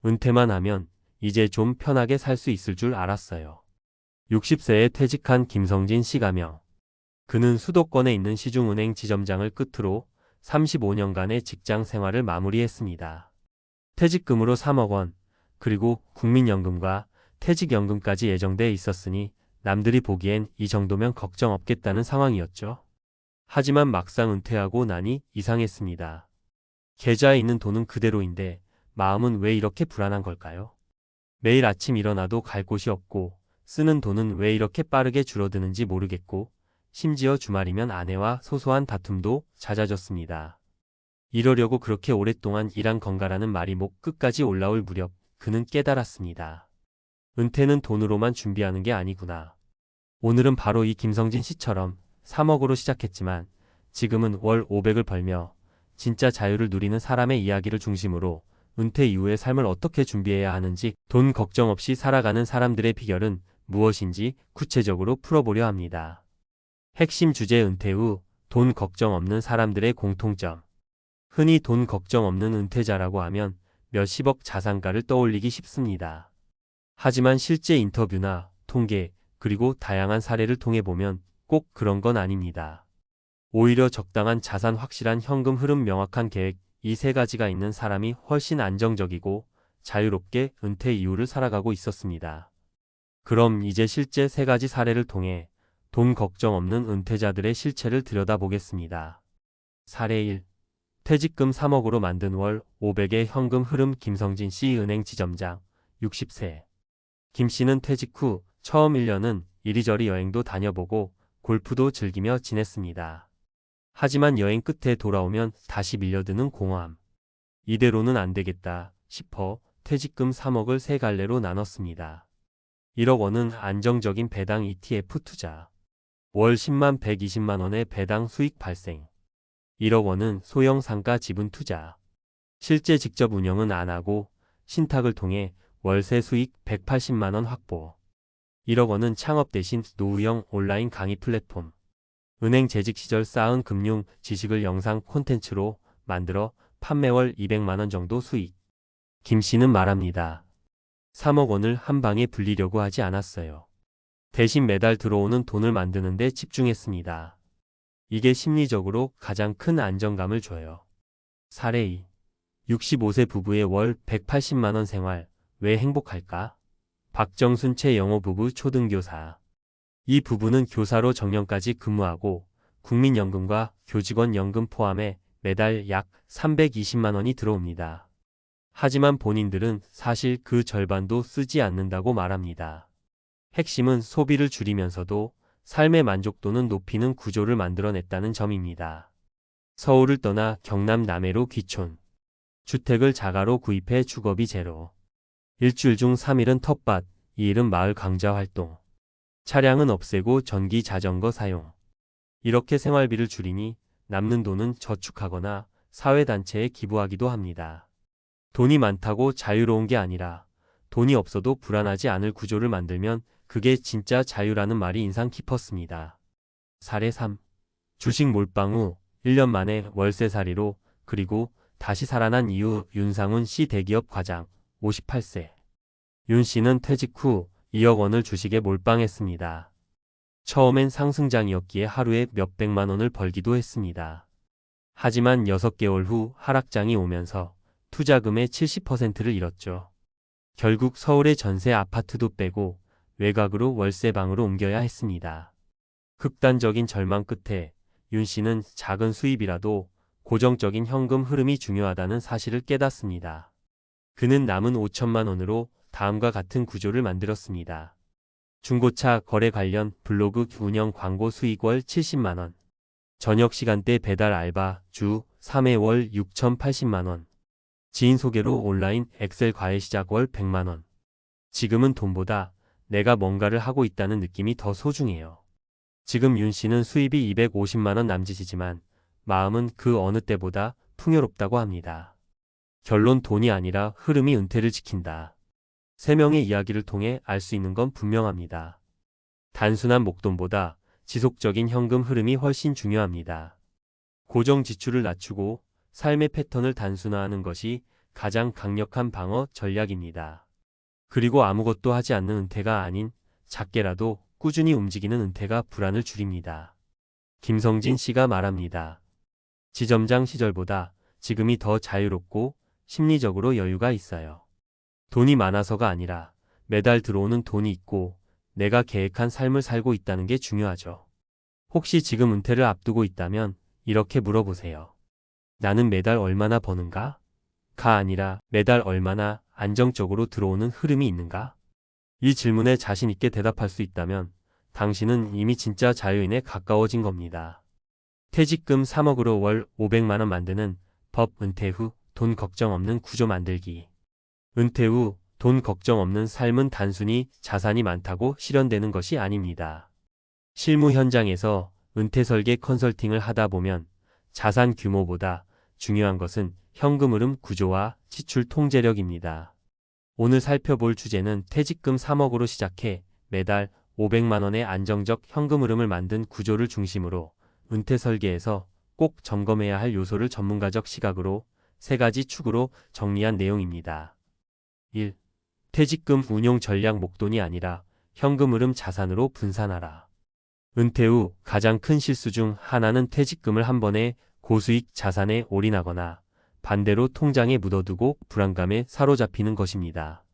은퇴만 하면 이제 좀 편하게 살 수 있을 줄 알았어요. 60세에 퇴직한 김성진 씨 가명. 그는 수도권에 있는 시중은행 지점장을 끝으로 35년간의 직장 생활을 마무리했습니다. 퇴직금으로 3억 원, 그리고 국민연금과 퇴직연금까지 예정돼 있었으니 남들이 보기엔 이 정도면 걱정 없겠다는 상황이었죠. 하지만 막상 은퇴하고 나니 이상했습니다. 계좌에 있는 돈은 그대로인데 마음은 왜 이렇게 불안한 걸까요? 매일 아침 일어나도 갈 곳이 없고 쓰는 돈은 왜 이렇게 빠르게 줄어드는지 모르겠고 심지어 주말이면 아내와 소소한 다툼도 잦아졌습니다. 이러려고 그렇게 오랫동안 일한 건가라는 말이 목 끝까지 올라올 무렵 그는 깨달았습니다. 은퇴는 돈으로만 준비하는 게 아니구나. 오늘은 바로 이 김성진 씨처럼 3억으로 시작했지만 지금은 월 500을 벌며 진짜 자유를 누리는 사람의 이야기를 중심으로 은퇴 이후의 삶을 어떻게 준비해야 하는지 돈 걱정 없이 살아가는 사람들의 비결은 무엇인지 구체적으로 풀어보려 합니다. 핵심 주제 은퇴 후 돈 걱정 없는 사람들의 공통점. 흔히 돈 걱정 없는 은퇴자라고 하면 몇십억 자산가를 떠올리기 쉽습니다. 하지만 실제 인터뷰나 통계 그리고 다양한 사례를 통해 보면 꼭 그런 건 아닙니다. 오히려 적당한 자산, 확실한 현금 흐름, 명확한 계획, 이 세 가지가 있는 사람이 훨씬 안정적이고 자유롭게 은퇴 이후를 살아가고 있었습니다. 그럼 이제 실제 세 가지 사례를 통해 돈 걱정 없는 은퇴자들의 실체를 들여다보겠습니다. 사례 1. 퇴직금 3억으로 만든 월 500의 현금 흐름. 김성진 씨, 은행 지점장, 60세. 김 씨는 퇴직 후 처음 1년은 이리저리 여행도 다녀보고 골프도 즐기며 지냈습니다. 하지만 여행 끝에 돌아오면 다시 밀려드는 공허함. 이대로는 안 되겠다 싶어 퇴직금 3억을 세 갈래로 나눴습니다. 1억 원은 안정적인 배당 ETF 투자. 월 10만 120만 원의 배당 수익 발생. 1억 원은 소형 상가 지분 투자. 실제 직접 운영은 안 하고 신탁을 통해 월세 수익 180만 원 확보. 1억 원은 창업 대신 노후형 온라인 강의 플랫폼. 은행 재직 시절 쌓은 금융 지식을 영상 콘텐츠로 만들어 판매월 200만 원 정도 수익. 김 씨는 말합니다. 3억 원을 한 방에 불리려고 하지 않았어요. 대신 매달 들어오는 돈을 만드는 데 집중했습니다. 이게 심리적으로 가장 큰 안정감을 줘요. 사례 2. 65세 부부의 월 180만 원 생활. 왜 행복할까? 박정순 최영호 부부, 초등교사. 이 부부는 교사로 정년까지 근무하고 국민연금과 교직원연금 포함해 매달 약 320만 원이 들어옵니다. 하지만 본인들은 사실 그 절반도 쓰지 않는다고 말합니다. 핵심은 소비를 줄이면서도 삶의 만족도는 높이는 구조를 만들어냈다는 점입니다. 서울을 떠나 경남 남해로 귀촌. 주택을 자가로 구입해 주거비 제로. 일주일 중 3일은 텃밭, 2일은 마을 강좌 활동. 차량은 없애고 전기 자전거 사용. 이렇게 생활비를 줄이니 남는 돈은 저축하거나 사회단체에 기부하기도 합니다. 돈이 많다고 자유로운 게 아니라 돈이 없어도 불안하지 않을 구조를 만들면 그게 진짜 자유라는 말이 인상 깊었습니다. 사례 3. 주식 몰빵 후 1년 만에 월세살이로 그리고 다시 살아난 이유. 윤상훈 씨, 대기업 과장, 58세. 윤 씨는 퇴직 후 2억 원을 주식에 몰빵했습니다. 처음엔 상승장이었기에 하루에 몇백만 원을 벌기도 했습니다. 하지만 6개월 후 하락장이 오면서 투자금의 70%를 잃었죠. 결국 서울의 전세 아파트도 빼고 외곽으로 월세방으로 옮겨야 했습니다. 극단적인 절망 끝에 윤 씨는 작은 수입이라도 고정적인 현금 흐름이 중요하다는 사실을 깨닫습니다. 그는 남은 5천만 원으로 다음과 같은 구조를 만들었습니다. 중고차 거래 관련 블로그 운영 광고 수익 월 70만 원. 저녁 시간대 배달 알바 주 3회 월 6,080만 원. 지인 소개로 온라인 엑셀 과외 시작 월 100만 원. 지금은 돈보다 내가 뭔가를 하고 있다는 느낌이 더 소중해요. 지금 윤 씨는 수입이 250만 원 남짓이지만 마음은 그 어느 때보다 풍요롭다고 합니다. 결론, 돈이 아니라 흐름이 은퇴를 지킨다. 3명의 이야기를 통해 알 수 있는 건 분명합니다. 단순한 목돈보다 지속적인 현금 흐름이 훨씬 중요합니다. 고정 지출을 낮추고 삶의 패턴을 단순화하는 것이 가장 강력한 방어 전략입니다. 그리고 아무것도 하지 않는 은퇴가 아닌 작게라도 꾸준히 움직이는 은퇴가 불안을 줄입니다. 김성진 씨가 말합니다. 지점장 시절보다 지금이 더 자유롭고 심리적으로 여유가 있어요. 돈이 많아서가 아니라 매달 들어오는 돈이 있고 내가 계획한 삶을 살고 있다는 게 중요하죠. 혹시 지금 은퇴를 앞두고 있다면 이렇게 물어보세요. 나는 매달 얼마나 버는가? 가 아니라 매달 얼마나 안정적으로 들어오는 흐름이 있는가? 이 질문에 자신 있게 대답할 수 있다면 당신은 이미 진짜 자유인에 가까워진 겁니다. 퇴직금 3억으로 월 500만 원 만드는 법. 은퇴 후 돈 걱정 없는 구조 만들기. 은퇴 후 돈 걱정 없는 삶은 단순히 자산이 많다고 실현되는 것이 아닙니다. 실무 현장에서 은퇴 설계 컨설팅을 하다 보면 자산 규모보다 중요한 것은 현금 흐름 구조와 지출 통제력입니다. 오늘 살펴볼 주제는 퇴직금 3억으로 시작해 매달 500만 원의 안정적 현금 흐름을 만든 구조를 중심으로 은퇴 설계에서 꼭 점검해야 할 요소를 전문가적 시각으로 3가지 축으로 정리한 내용입니다. 1. 퇴직금 운용 전략 목돈이 아니라 현금 흐름 자산으로 분산하라. 은퇴 후 가장 큰 실수 중 하나는 퇴직금을 한 번에 고수익 자산에 올인하거나 반대로 통장에 묻어두고 불안감에 사로잡히는 것입니다.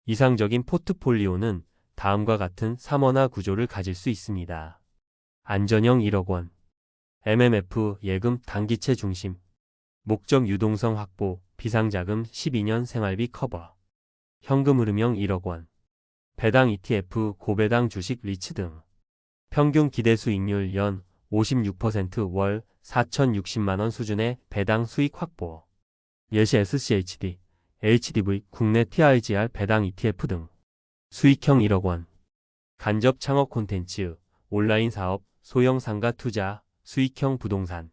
이상적인 포트폴리오는 다음과 같은 3원화 구조를 가질 수 있습니다. 안전형 1억 원, MMF 예금 단기채 중심, 목적 유동성 확보, 비상자금 12년 생활비 커버, 현금 흐름형 1억 원, 배당 ETF 고배당 주식 리츠 등, 평균 기대 수익률 연 56% 월 4,060만 원 수준의 배당 수익 확보, 예시 SCHD, HDV 국내 TIGR 배당 ETF 등, 수익형 1억 원, 간접 창업 콘텐츠, 온라인 사업, 소형 상가 투자, 수익형 부동산,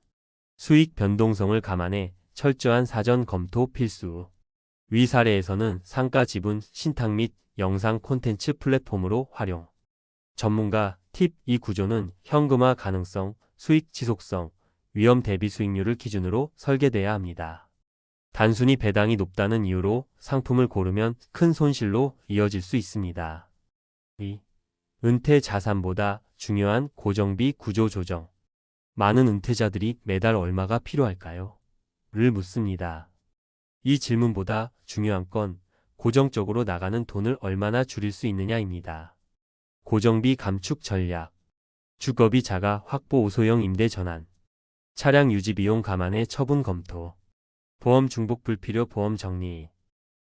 수익 변동성을 감안해 철저한 사전 검토 필수. 위 사례에서는 상가 지분 신탁 및 영상 콘텐츠 플랫폼으로 활용. 전문가 팁. 이 구조는 현금화 가능성, 수익 지속성, 위험 대비 수익률을 기준으로 설계돼야 합니다. 단순히 배당이 높다는 이유로 상품을 고르면 큰 손실로 이어질 수 있습니다. 2. 은퇴 자산보다 중요한 고정비 구조 조정. 많은 은퇴자들이 매달 얼마가 필요할까요? 를 묻습니다. 이 질문보다 중요한 건 고정적으로 나가는 돈을 얼마나 줄일 수 있느냐입니다. 고정비 감축 전략, 주거비 자가 확보 우소형 임대 전환, 차량 유지 비용 감안해 처분 검토, 보험 중복 불필요 보험 정리,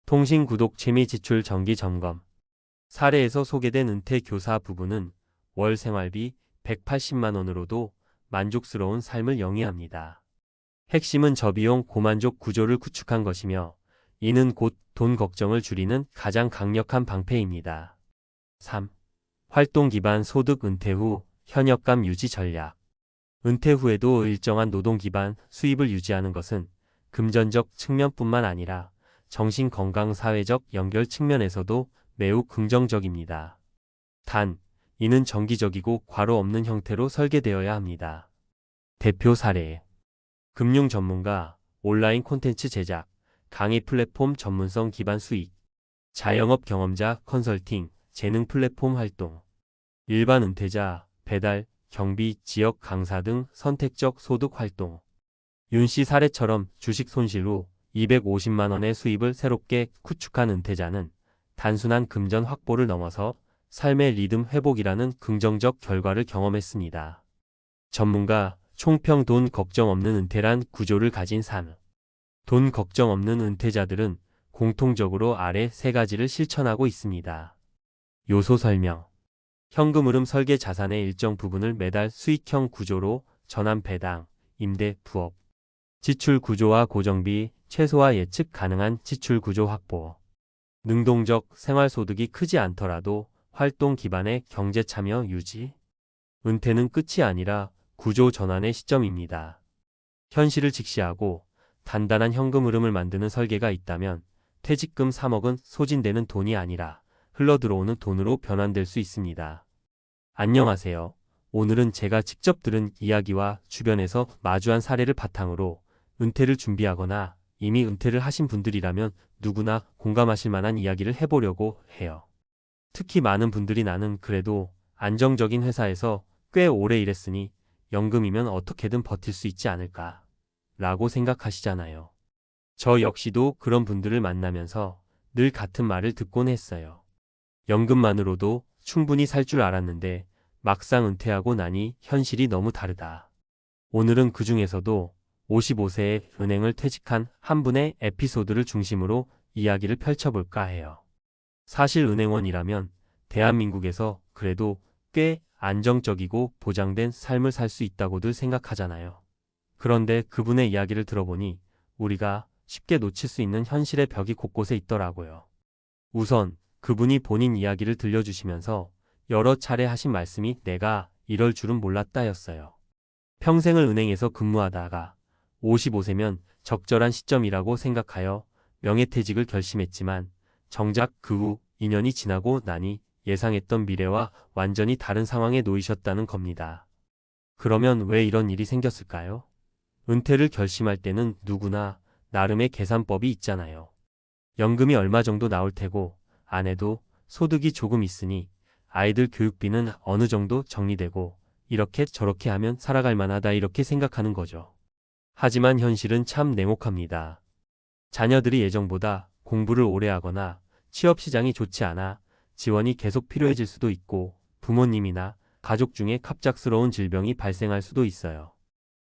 통신 구독 취미 지출 정기 점검. 사례에서 소개된 은퇴 교사 부부는 월 생활비 180만 원으로도 만족스러운 삶을 영위합니다. 핵심은 저비용 고만족 구조를 구축한 것이며 이는 곧 돈 걱정을 줄이는 가장 강력한 방패입니다. 3. 활동 기반 소득 은퇴 후 현역감 유지 전략. 은퇴 후에도 일정한 노동 기반 수입을 유지하는 것은 금전적 측면뿐만 아니라 정신 건강 사회적 연결 측면에서도 매우 긍정적입니다. 단, 이는 정기적이고 과로 없는 형태로 설계되어야 합니다. 대표 사례. 금융 전문가, 온라인 콘텐츠 제작, 강의 플랫폼 전문성 기반 수익, 자영업 경험자 컨설팅, 재능 플랫폼 활동, 일반 은퇴자, 배달, 경비, 지역 강사 등 선택적 소득 활동. 윤 씨 사례처럼 주식 손실 후 250만 원의 수입을 새롭게 구축한 은퇴자는 단순한 금전 확보를 넘어서 삶의 리듬 회복이라는 긍정적 결과를 경험했습니다. 전문가, 총평 돈 걱정 없는 은퇴란 구조를 가진 삶. 돈 걱정 없는 은퇴자들은 공통적으로 아래 3가지를 실천하고 있습니다. 요소 설명. 현금 흐름 설계 자산의 일정 부분을 매달 수익형 구조로 전환 배당, 임대, 부업. 지출 구조와 고정비, 최소화 예측 가능한 지출 구조 확보. 능동적 생활소득이 크지 않더라도 활동 기반의 경제 참여 유지. 은퇴는 끝이 아니라 구조 전환의 시점입니다. 현실을 직시하고 단단한 현금 흐름을 만드는 설계가 있다면 퇴직금 3억은 소진되는 돈이 아니라 흘러들어오는 돈으로 변환될 수 있습니다. 안녕하세요. 오늘은 제가 직접 들은 이야기와 주변에서 마주한 사례를 바탕으로 은퇴를 준비하거나 이미 은퇴를 하신 분들이라면 누구나 공감하실 만한 이야기를 해보려고 해요. 특히 많은 분들이 나는 그래도 안정적인 회사에서 꽤 오래 일했으니 연금이면 어떻게든 버틸 수 있지 않을까 라고 생각하시잖아요. 저 역시도 그런 분들을 만나면서 늘 같은 말을 듣곤 했어요. 연금만으로도 충분히 살 줄 알았는데 막상 은퇴하고 나니 현실이 너무 다르다. 오늘은 그 중에서도 55세에 은행을 퇴직한 한 분의 에피소드를 중심으로 이야기를 펼쳐볼까 해요. 사실 은행원이라면 대한민국에서 그래도 꽤 안정적이고 보장된 삶을 살 수 있다고들 생각하잖아요. 그런데 그분의 이야기를 들어보니 우리가 쉽게 놓칠 수 있는 현실의 벽이 곳곳에 있더라고요. 우선 그분이 본인 이야기를 들려주시면서 여러 차례 하신 말씀이 내가 이럴 줄은 몰랐다였어요. 평생을 은행에서 근무하다가 55세면 적절한 시점이라고 생각하여 명예퇴직을 결심했지만 정작 그 후 2년이 지나고 나니 예상했던 미래와 완전히 다른 상황에 놓이셨다는 겁니다. 그러면 왜 이런 일이 생겼을까요? 은퇴를 결심할 때는 누구나 나름의 계산법이 있잖아요. 연금이 얼마 정도 나올 테고 아내도 소득이 조금 있으니 아이들 교육비는 어느 정도 정리되고 이렇게 저렇게 하면 살아갈 만하다 이렇게 생각하는 거죠. 하지만 현실은 참 냉혹합니다. 자녀들이 예정보다 공부를 오래 하거나 취업 시장이 좋지 않아 지원이 계속 필요해질 수도 있고 부모님이나 가족 중에 갑작스러운 질병이 발생할 수도 있어요.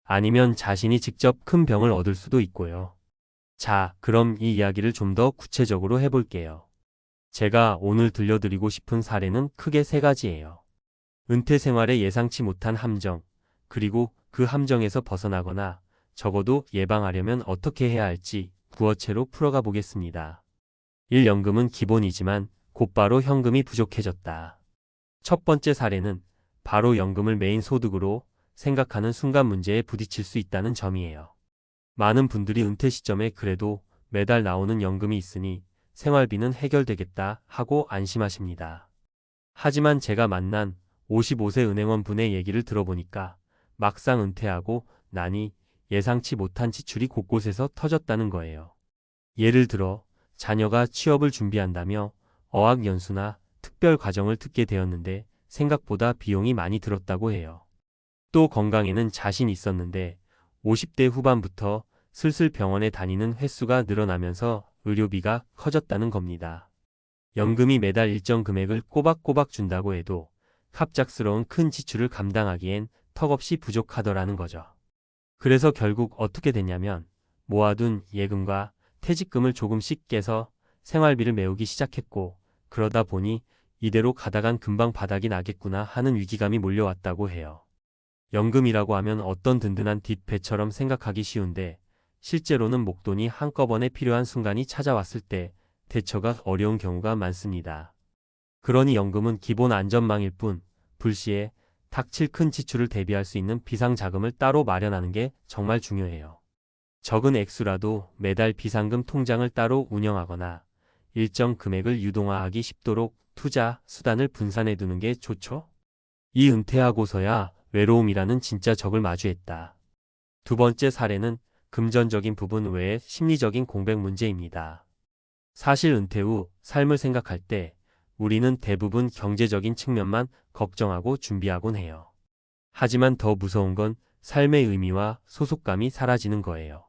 아니면 자신이 직접 큰 병을 얻을 수도 있고요. 자, 그럼 이 이야기를 좀 더 구체적으로 해볼게요. 제가 오늘 들려드리고 싶은 사례는 크게 세 가지예요. 은퇴 생활에 예상치 못한 함정, 그리고 그 함정에서 벗어나거나 적어도 예방하려면 어떻게 해야 할지 구어체로 풀어가 보겠습니다. 1. 연금은 기본이지만 곧바로 현금이 부족해졌다. 첫 번째 사례는 바로 연금을 메인 소득으로 생각하는 순간 문제에 부딪힐 수 있다는 점이에요. 많은 분들이 은퇴 시점에 그래도 매달 나오는 연금이 있으니 생활비는 해결되겠다 하고 안심하십니다. 하지만 제가 만난 55세 은행원 분의 얘기를 들어보니까 막상 은퇴하고 나니 예상치 못한 지출이 곳곳에서 터졌다는 거예요. 예를 들어 자녀가 취업을 준비한다며 어학연수나 특별 과정을 듣게 되었는데 생각보다 비용이 많이 들었다고 해요. 또 건강에는 자신 있었는데 50대 후반부터 슬슬 병원에 다니는 횟수가 늘어나면서 의료비가 커졌다는 겁니다. 연금이 매달 일정 금액을 꼬박꼬박 준다고 해도 갑작스러운 큰 지출을 감당하기엔 턱없이 부족하더라는 거죠. 그래서 결국 어떻게 됐냐면 모아둔 예금과 퇴직금을 조금씩 깨서 생활비를 메우기 시작했고 그러다 보니 이대로 가다간 금방 바닥이 나겠구나 하는 위기감이 몰려왔다고 해요. 연금이라고 하면 어떤 든든한 뒷배처럼 생각하기 쉬운데 실제로는 목돈이 한꺼번에 필요한 순간이 찾아왔을 때 대처가 어려운 경우가 많습니다. 그러니 연금은 기본 안전망일 뿐 불시에 닥칠 큰 지출을 대비할 수 있는 비상자금을 따로 마련하는 게 정말 중요해요. 적은 액수라도 매달 비상금 통장을 따로 운영하거나 일정 금액을 유동화하기 쉽도록 투자 수단을 분산해 두는 게 좋죠. 이 은퇴하고서야 외로움이라는 진짜 적을 마주했다. 두 번째 사례는 금전적인 부분 외에 심리적인 공백 문제입니다. 사실 은퇴 후 삶을 생각할 때 우리는 대부분 경제적인 측면만 걱정하고 준비하곤 해요. 하지만 더 무서운 건 삶의 의미와 소속감이 사라지는 거예요.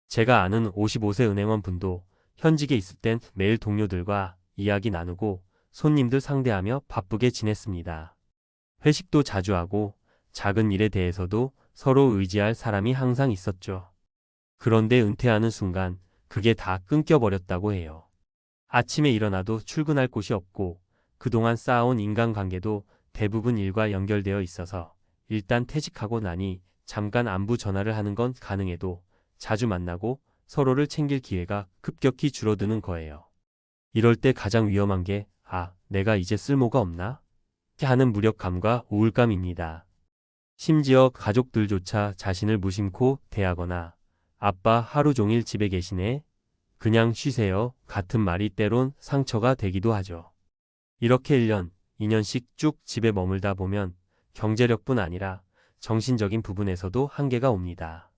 제가 아는 55세 은행원 분도 현직에 있을 땐 매일 동료들과 이야기 나누고 손님들 상대하며 바쁘게 지냈습니다. 회식도 자주 하고 작은 일에 대해서도 서로 의지할 사람이 항상 있었죠. 그런데 은퇴하는 순간 그게 다 끊겨버렸다고 해요. 아침에 일어나도 출근할 곳이 없고 그동안 쌓아온 인간관계도 대부분 일과 연결되어 있어서 일단 퇴직하고 나니 잠깐 안부 전화를 하는 건 가능해도 자주 만나고 서로를 챙길 기회가 급격히 줄어드는 거예요. 이럴 때 가장 위험한 게 내가 이제 쓸모가 없나? 하는 무력감과 우울감입니다. 심지어 가족들조차 자신을 무심코 대하거나 아빠 하루 종일 집에 계시네? 그냥 쉬세요. 같은 말이 때론 상처가 되기도 하죠. 이렇게 1년, 2년씩 쭉 집에 머물다 보면 경제력뿐 아니라 정신적인 부분에서도 한계가 옵니다.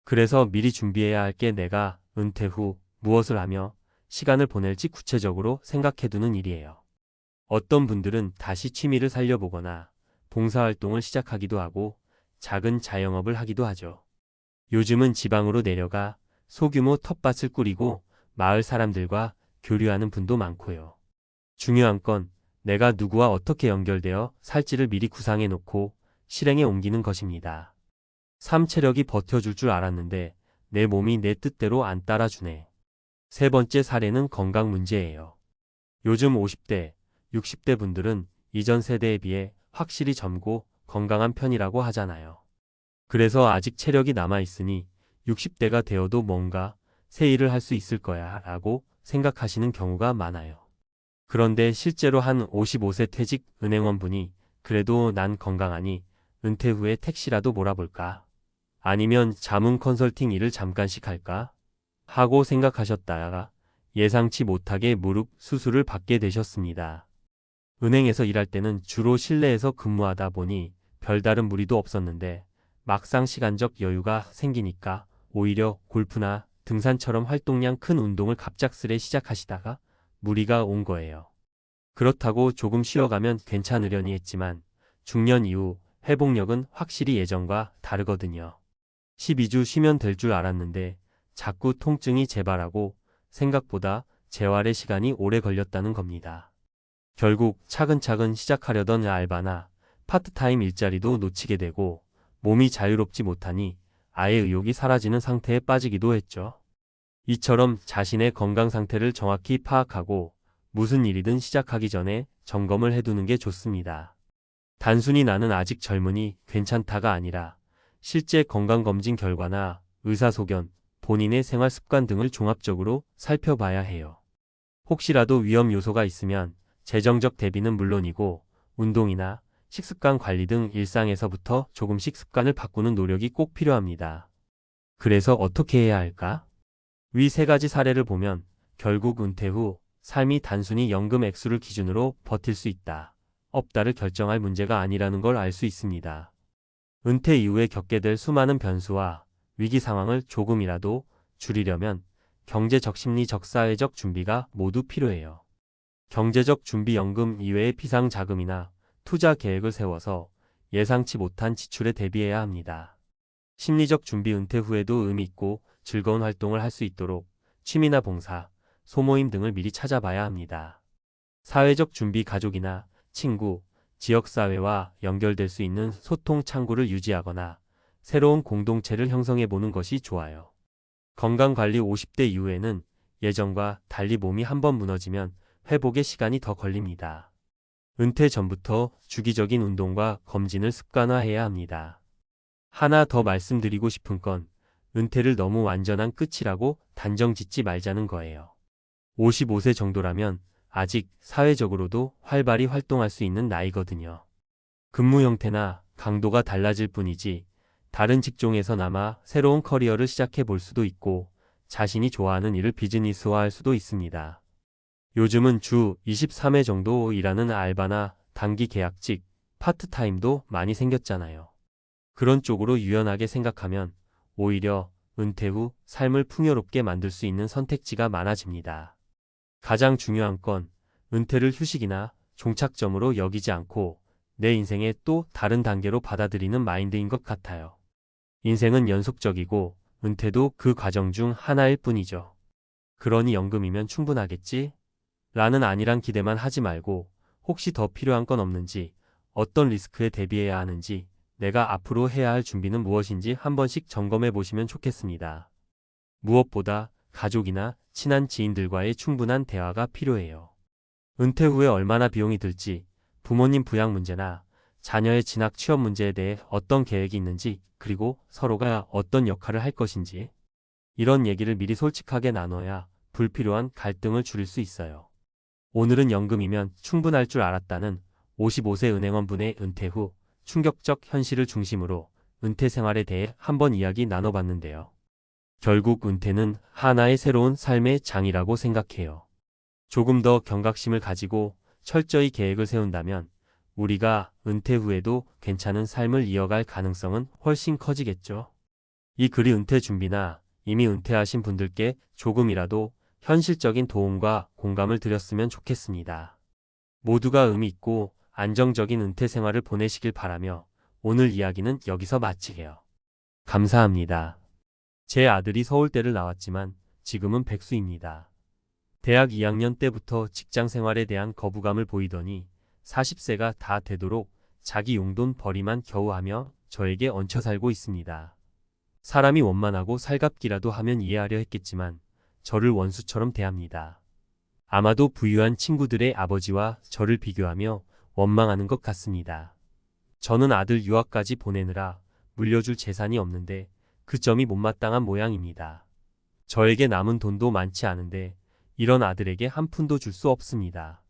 그래서 미리 준비해야 할 게 내가 은퇴 후 무엇을 하며 시간을 보낼지 구체적으로 생각해두는 일이에요. 어떤 분들은 다시 취미를 살려보거나 봉사활동을 시작하기도 하고 작은 자영업을 하기도 하죠. 요즘은 지방으로 내려가 소규모 텃밭을 꾸리고 마을 사람들과 교류하는 분도 많고요. 중요한 건 내가 누구와 어떻게 연결되어 살지를 미리 구상해 놓고 실행에 옮기는 것입니다. 삶 체력이 버텨줄 줄 알았는데 내 몸이 내 뜻대로 안 따라주네. 세 번째 사례는 건강 문제예요. 요즘 50대, 60대 분들은 이전 세대에 비해 확실히 젊고 건강한 편이라고 하잖아요. 그래서 아직 체력이 남아있으니 60대가 되어도 뭔가 새 일을 할 수 있을 거야 라고 생각하시는 경우가 많아요. 그런데 실제로 한 55세 퇴직 은행원분이 그래도 난 건강하니 은퇴 후에 택시라도 몰아볼까? 아니면 자문 컨설팅 일을 잠깐씩 할까? 하고 생각하셨다가 예상치 못하게 무릎 수술을 받게 되셨습니다. 은행에서 일할 때는 주로 실내에서 근무하다 보니 별다른 무리도 없었는데 막상 시간적 여유가 생기니까 오히려 골프나 등산처럼 활동량 큰 운동을 갑작스레 시작하시다가 무리가 온 거예요. 그렇다고 조금 쉬어가면 괜찮으려니 했지만 중년 이후 회복력은 확실히 예전과 다르거든요. 12주 쉬면 될 줄 알았는데 자꾸 통증이 재발하고 생각보다 재활의 시간이 오래 걸렸다는 겁니다. 결국 차근차근 시작하려던 알바나 파트타임 일자리도 놓치게 되고 몸이 자유롭지 못하니 아예 의욕이 사라지는 상태에 빠지기도 했죠. 이처럼 자신의 건강 상태를 정확히 파악하고 무슨 일이든 시작하기 전에 점검을 해두는 게 좋습니다. 단순히 나는 아직 젊으니 괜찮다가 아니라 실제 건강검진 결과나 의사소견, 본인의 생활 습관 등을 종합적으로 살펴봐야 해요. 혹시라도 위험 요소가 있으면 재정적 대비는 물론이고 운동이나 식습관 관리 등 일상에서부터 조금씩 습관을 바꾸는 노력이 꼭 필요합니다. 그래서 어떻게 해야 할까? 위 세 가지 사례를 보면 결국 은퇴 후 삶이 단순히 연금 액수를 기준으로 버틸 수 있다, 없다를 결정할 문제가 아니라는 걸 알 수 있습니다. 은퇴 이후에 겪게 될 수많은 변수와 위기 상황을 조금이라도 줄이려면 경제적, 심리적, 사회적 준비가 모두 필요해요. 경제적 준비, 연금 이외의 비상자금이나 투자 계획을 세워서 예상치 못한 지출에 대비해야 합니다. 심리적 준비, 은퇴 후에도 의미 있고 즐거운 활동을 할 수 있도록 취미나 봉사, 소모임 등을 미리 찾아봐야 합니다. 사회적 준비, 가족이나 친구, 지역사회와 연결될 수 있는 소통 창구를 유지하거나 새로운 공동체를 형성해보는 것이 좋아요. 건강관리, 50대 이후에는 예전과 달리 몸이 한번 무너지면 회복에 시간이 더 걸립니다. 은퇴 전부터 주기적인 운동과 검진을 습관화해야 합니다. 하나 더 말씀드리고 싶은 건 은퇴를 너무 완전한 끝이라고 단정 짓지 말자는 거예요. 55세 정도라면 아직 사회적으로도 활발히 활동할 수 있는 나이거든요. 근무 형태나 강도가 달라질 뿐이지 다른 직종에서나마 새로운 커리어를 시작해 볼 수도 있고 자신이 좋아하는 일을 비즈니스화할 수도 있습니다. 요즘은 주 23회 정도 일하는 알바나 단기 계약직, 파트타임도 많이 생겼잖아요. 그런 쪽으로 유연하게 생각하면 오히려 은퇴 후 삶을 풍요롭게 만들 수 있는 선택지가 많아집니다. 가장 중요한 건 은퇴를 휴식이나 종착점으로 여기지 않고 내 인생의 또 다른 단계로 받아들이는 마인드인 것 같아요. 인생은 연속적이고 은퇴도 그 과정 중 하나일 뿐이죠. 그러니 연금이면 충분하겠지? 라는 안일한 기대만 하지 말고 혹시 더 필요한 건 없는지, 어떤 리스크에 대비해야 하는지, 내가 앞으로 해야 할 준비는 무엇인지 한 번씩 점검해 보시면 좋겠습니다. 무엇보다 가족이나 친한 지인들과의 충분한 대화가 필요해요. 은퇴 후에 얼마나 비용이 들지, 부모님 부양 문제나 자녀의 진학 취업 문제에 대해 어떤 계획이 있는지, 그리고 서로가 어떤 역할을 할 것인지, 이런 얘기를 미리 솔직하게 나눠야 불필요한 갈등을 줄일 수 있어요. 오늘은 연금이면 충분할 줄 알았다는 55세 은행원분의 은퇴 후 충격적 현실을 중심으로 은퇴 생활에 대해 한번 이야기 나눠봤는데요. 결국 은퇴는 하나의 새로운 삶의 장이라고 생각해요. 조금 더 경각심을 가지고 철저히 계획을 세운다면 우리가 은퇴 후에도 괜찮은 삶을 이어갈 가능성은 훨씬 커지겠죠. 이 글이 은퇴 준비나 이미 은퇴하신 분들께 조금이라도 현실적인 도움과 공감을 드렸으면 좋겠습니다. 모두가 의미 있고 안정적인 은퇴 생활을 보내시길 바라며 오늘 이야기는 여기서 마치게요. 감사합니다. 제 아들이 서울대를 나왔지만 지금은 백수입니다. 대학 2학년 때부터 직장 생활에 대한 거부감을 보이더니 40세가 다 되도록 자기 용돈 벌이만 겨우 하며 저에게 얹혀 살고 있습니다. 사람이 원만하고 살갑기라도 하면 이해하려 했겠지만 저를 원수처럼 대합니다. 아마도 부유한 친구들의 아버지와 저를 비교하며 원망하는 것 같습니다. 저는 아들 유학까지 보내느라 물려줄 재산이 없는데 그 점이 못마땅한 모양입니다. 저에게 남은 돈도 많지 않은데 이런 아들에게 한 푼도 줄 수 없습니다.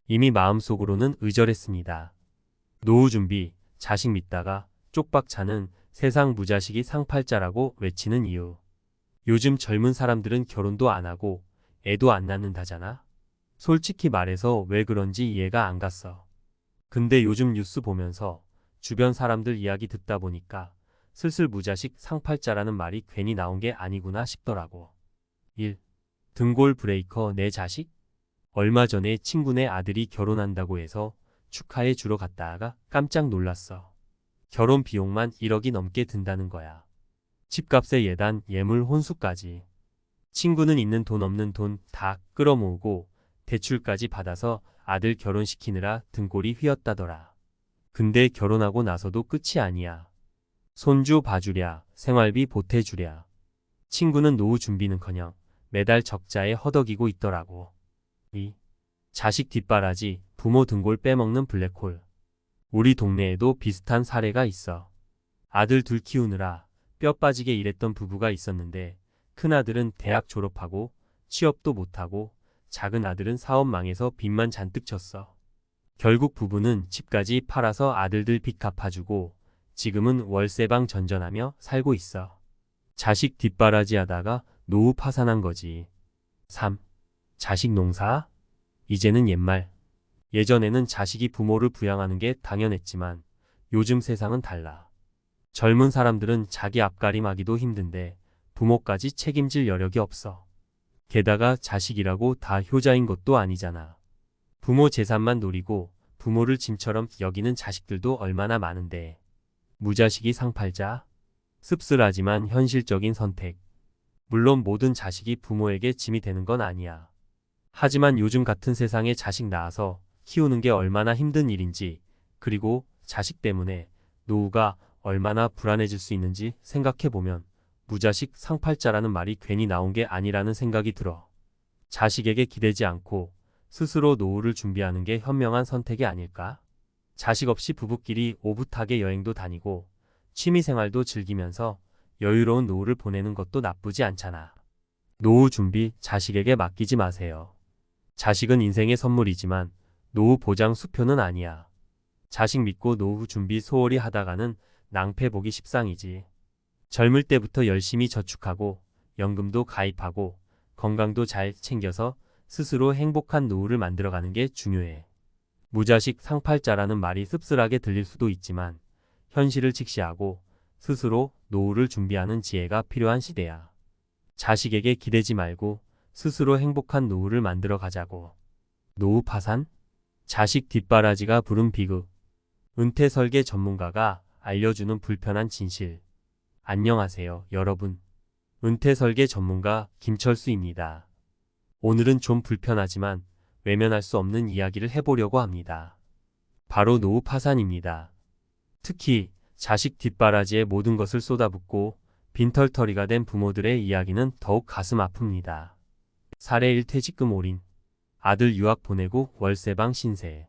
이미 마음속으로는 의절했습니다. 노후 준비, 자식 믿다가 쪽박 차는 세상 무자식이 상팔자라고 외치는 이유. 요즘 젊은 사람들은 결혼도 안 하고 애도 안 낳는다잖아. 솔직히 말해서 왜 그런지 이해가 안 갔어. 근데 요즘 뉴스 보면서 주변 사람들 이야기 듣다 보니까 슬슬 무자식 상팔자라는 말이 괜히 나온 게 아니구나 싶더라고. 1. 등골 브레이커 내 자식? 얼마 전에 친구네 아들이 결혼한다고 해서 축하해 주러 갔다가 깜짝 놀랐어. 결혼 비용만 1억이 넘게 든다는 거야. 집값에 예단, 예물, 혼수까지. 친구는 있는 돈 없는 돈 다 끌어모으고 대출까지 받아서 아들 결혼시키느라 등골이 휘었다더라. 근데 결혼하고 나서도 끝이 아니야. 손주 봐주랴, 생활비 보태주랴. 친구는 노후 준비는커녕 매달 적자에 허덕이고 있더라고. 2. 자식 뒷바라지, 부모 등골 빼먹는 블랙홀. 우리 동네에도 비슷한 사례가 있어. 아들 둘 키우느라 뼈 빠지게 일했던 부부가 있었는데 큰아들은 대학 졸업하고 취업도 못하고 작은 아들은 사업 망해서 빚만 잔뜩 졌어. 결국 부부는 집까지 팔아서 아들들 빚 갚아주고 지금은 월세방 전전하며 살고 있어. 자식 뒷바라지 하다가 노후 파산한 거지. 3. 자식 농사? 이제는 옛말. 예전에는 자식이 부모를 부양하는 게 당연했지만 요즘 세상은 달라. 젊은 사람들은 자기 앞가림하기도 힘든데 부모까지 책임질 여력이 없어. 게다가 자식이라고 다 효자인 것도 아니잖아. 부모 재산만 노리고 부모를 짐처럼 여기는 자식들도 얼마나 많은데. 무자식이 상팔자? 씁쓸하지만 현실적인 선택. 물론 모든 자식이 부모에게 짐이 되는 건 아니야. 하지만 요즘 같은 세상에 자식 낳아서 키우는 게 얼마나 힘든 일인지, 그리고 자식 때문에 노후가 얼마나 불안해질 수 있는지 생각해보면 무자식 상팔자라는 말이 괜히 나온 게 아니라는 생각이 들어. 자식에게 기대지 않고 스스로 노후를 준비하는 게 현명한 선택이 아닐까? 자식 없이 부부끼리 오붓하게 여행도 다니고 취미생활도 즐기면서 여유로운 노후를 보내는 것도 나쁘지 않잖아. 노후 준비 자식에게 맡기지 마세요. 자식은 인생의 선물이지만 노후 보장 수표는 아니야. 자식 믿고 노후 준비 소홀히 하다가는 낭패 보기 십상이지. 젊을 때부터 열심히 저축하고 연금도 가입하고 건강도 잘 챙겨서 스스로 행복한 노후를 만들어가는 게 중요해. 무자식 상팔자라는 말이 씁쓸하게 들릴 수도 있지만 현실을 직시하고 스스로 노후를 준비하는 지혜가 필요한 시대야. 자식에게 기대지 말고 스스로 행복한 노후를 만들어 가자고. 노후 파산? 자식 뒷바라지가 부른 비극. 은퇴 설계 전문가가 알려주는 불편한 진실. 안녕하세요, 여러분. 은퇴 설계 전문가 김철수입니다. 오늘은 좀 불편하지만 외면할 수 없는 이야기를 해보려고 합니다. 바로 노후 파산입니다. 특히 자식 뒷바라지에 모든 것을 쏟아붓고 빈털터리가 된 부모들의 이야기는 더욱 가슴 아픕니다. 사례 1. 퇴직금 올인. 아들 유학 보내고 월세방 신세.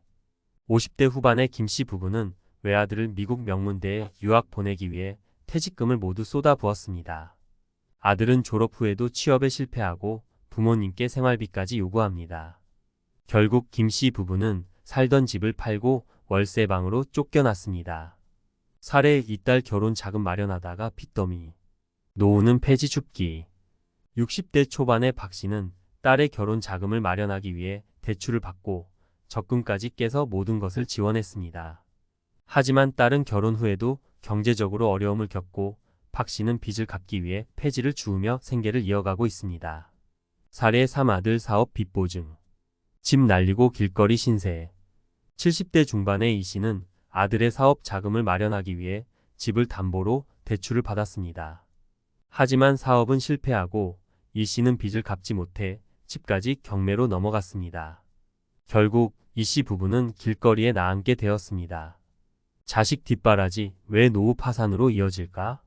50대 후반의 김씨 부부는 외아들을 미국 명문대에 유학 보내기 위해 퇴직금을 모두 쏟아부었습니다. 아들은 졸업 후에도 취업에 실패하고 부모님께 생활비까지 요구합니다. 결국 김씨 부부는 살던 집을 팔고 월세방으로 쫓겨났습니다. 사례 2딸 결혼 자금 마련하다가 빚더미. 노후는 폐지 줍기. 60대 초반의 박씨는 딸의 결혼 자금을 마련하기 위해 대출을 받고 적금까지 깨서 모든 것을 지원했습니다. 하지만 딸은 결혼 후에도 경제적으로 어려움을 겪고 박 씨는 빚을 갚기 위해 폐지를 주우며 생계를 이어가고 있습니다. 사례 3 아들 사업 빚 보증. 집 날리고 길거리 신세. 70대 중반의 이 씨는 아들의 사업 자금을 마련하기 위해 집을 담보로 대출을 받았습니다. 하지만 사업은 실패하고 이 씨는 빚을 갚지 못해 집까지 경매로 넘어갔습니다. 결국 이 씨 부부는 길거리에 나앉게 되었습니다. 자식 뒷바라지 왜 노후 파산으로 이어질까?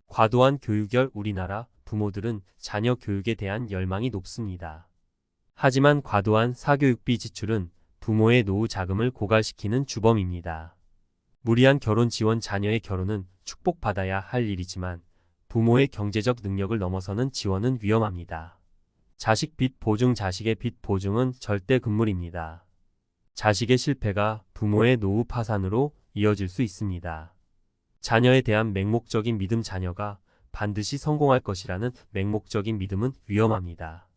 과도한 교육열 우리나라 부모들은 자녀 교육에 대한 열망이 높습니다. 하지만 과도한 사교육비 지출은 부모의 노후 자금을 고갈시키는 주범입니다. 무리한 결혼 지원 자녀의 결혼은 축복받아야 할 일이지만 부모의 경제적 능력을 넘어서는 지원은 위험합니다. 자식 빚 보증. 자식의 빚 보증은 절대 금물입니다. 자식의 실패가 부모의 노후 파산으로 이어질 수 있습니다. 자녀에 대한 맹목적인 믿음. 자녀가 반드시 성공할 것이라는 맹목적인 믿음은 위험합니다.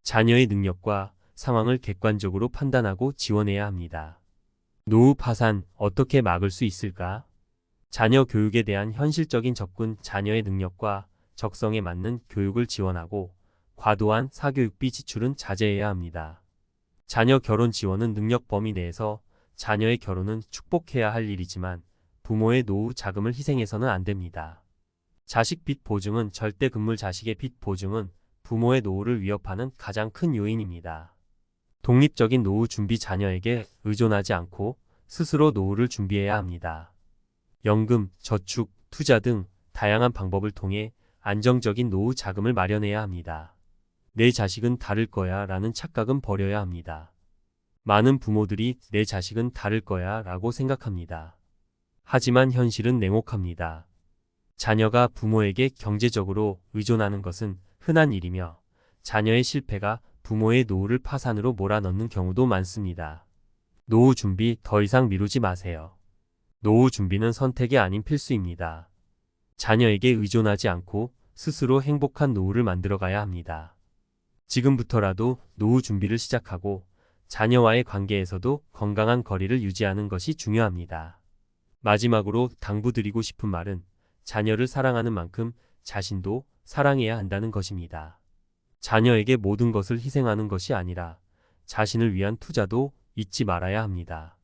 자녀의 능력과 상황을 객관적으로 판단하고 지원해야 합니다. 노후 파산 어떻게 막을 수 있을까? 자녀 교육에 대한 현실적인 접근. 자녀의 능력과 적성에 맞는 교육을 지원하고 과도한 사교육비 지출은 자제해야 합니다. 자녀 결혼 지원은 능력 범위 내에서 자녀의 결혼은 축복해야 할 일이지만 부모의 노후 자금을 희생해서는 안 됩니다. 자식 빚 보증은 절대 금물. 자식의 빚 보증은 부모의 노후를 위협하는 가장 큰 요인입니다. 독립적인 노후 준비. 자녀에게 의존하지 않고 스스로 노후를 준비해야 합니다. 연금, 저축, 투자 등 다양한 방법을 통해 안정적인 노후 자금을 마련해야 합니다. 내 자식은 다를 거야 라는 착각은 버려야 합니다. 많은 부모들이 내 자식은 다를 거야 라고 생각합니다. 하지만 현실은 냉혹합니다. 자녀가 부모에게 경제적으로 의존하는 것은 흔한 일이며 자녀의 실패가 부모의 노후를 파산으로 몰아넣는 경우도 많습니다. 노후 준비 더 이상 미루지 마세요. 노후 준비는 선택이 아닌 필수입니다. 자녀에게 의존하지 않고 스스로 행복한 노후를 만들어가야 합니다. 지금부터라도 노후 준비를 시작하고 자녀와의 관계에서도 건강한 거리를 유지하는 것이 중요합니다. 마지막으로 당부드리고 싶은 말은 자녀를 사랑하는 만큼 자신도 사랑해야 한다는 것입니다. 자녀에게 모든 것을 희생하는 것이 아니라 자신을 위한 투자도 잊지 말아야 합니다.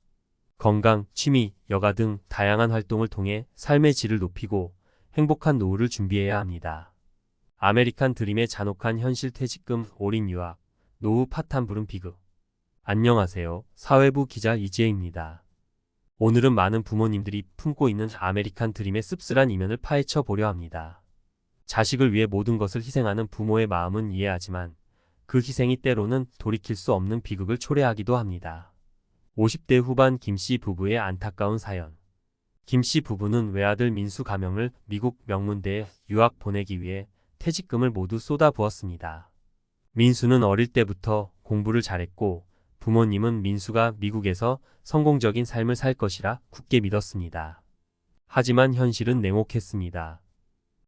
건강, 취미, 여가 등 다양한 활동을 통해 삶의 질을 높이고 행복한 노후를 준비해야 합니다. 아메리칸 드림의 잔혹한 현실. 퇴직금, 올인 유학, 노후 파탄 불응 비극. 안녕하세요. 사회부 기자 이지혜입니다. 오늘은 많은 부모님들이 품고 있는 아메리칸 드림의 씁쓸한 이면을 파헤쳐 보려 합니다. 자식을 위해 모든 것을 희생하는 부모의 마음은 이해하지만 그 희생이 때로는 돌이킬 수 없는 비극을 초래하기도 합니다. 50대 후반 김씨 부부의 안타까운 사연. 김씨 부부는 외아들 민수 가명을 미국 명문대에 유학 보내기 위해 퇴직금을 모두 쏟아부었습니다. 민수는 어릴 때부터 공부를 잘했고 부모님은 민수가 미국에서 성공적인 삶을 살 것이라 굳게 믿었습니다. 하지만 현실은 냉혹했습니다.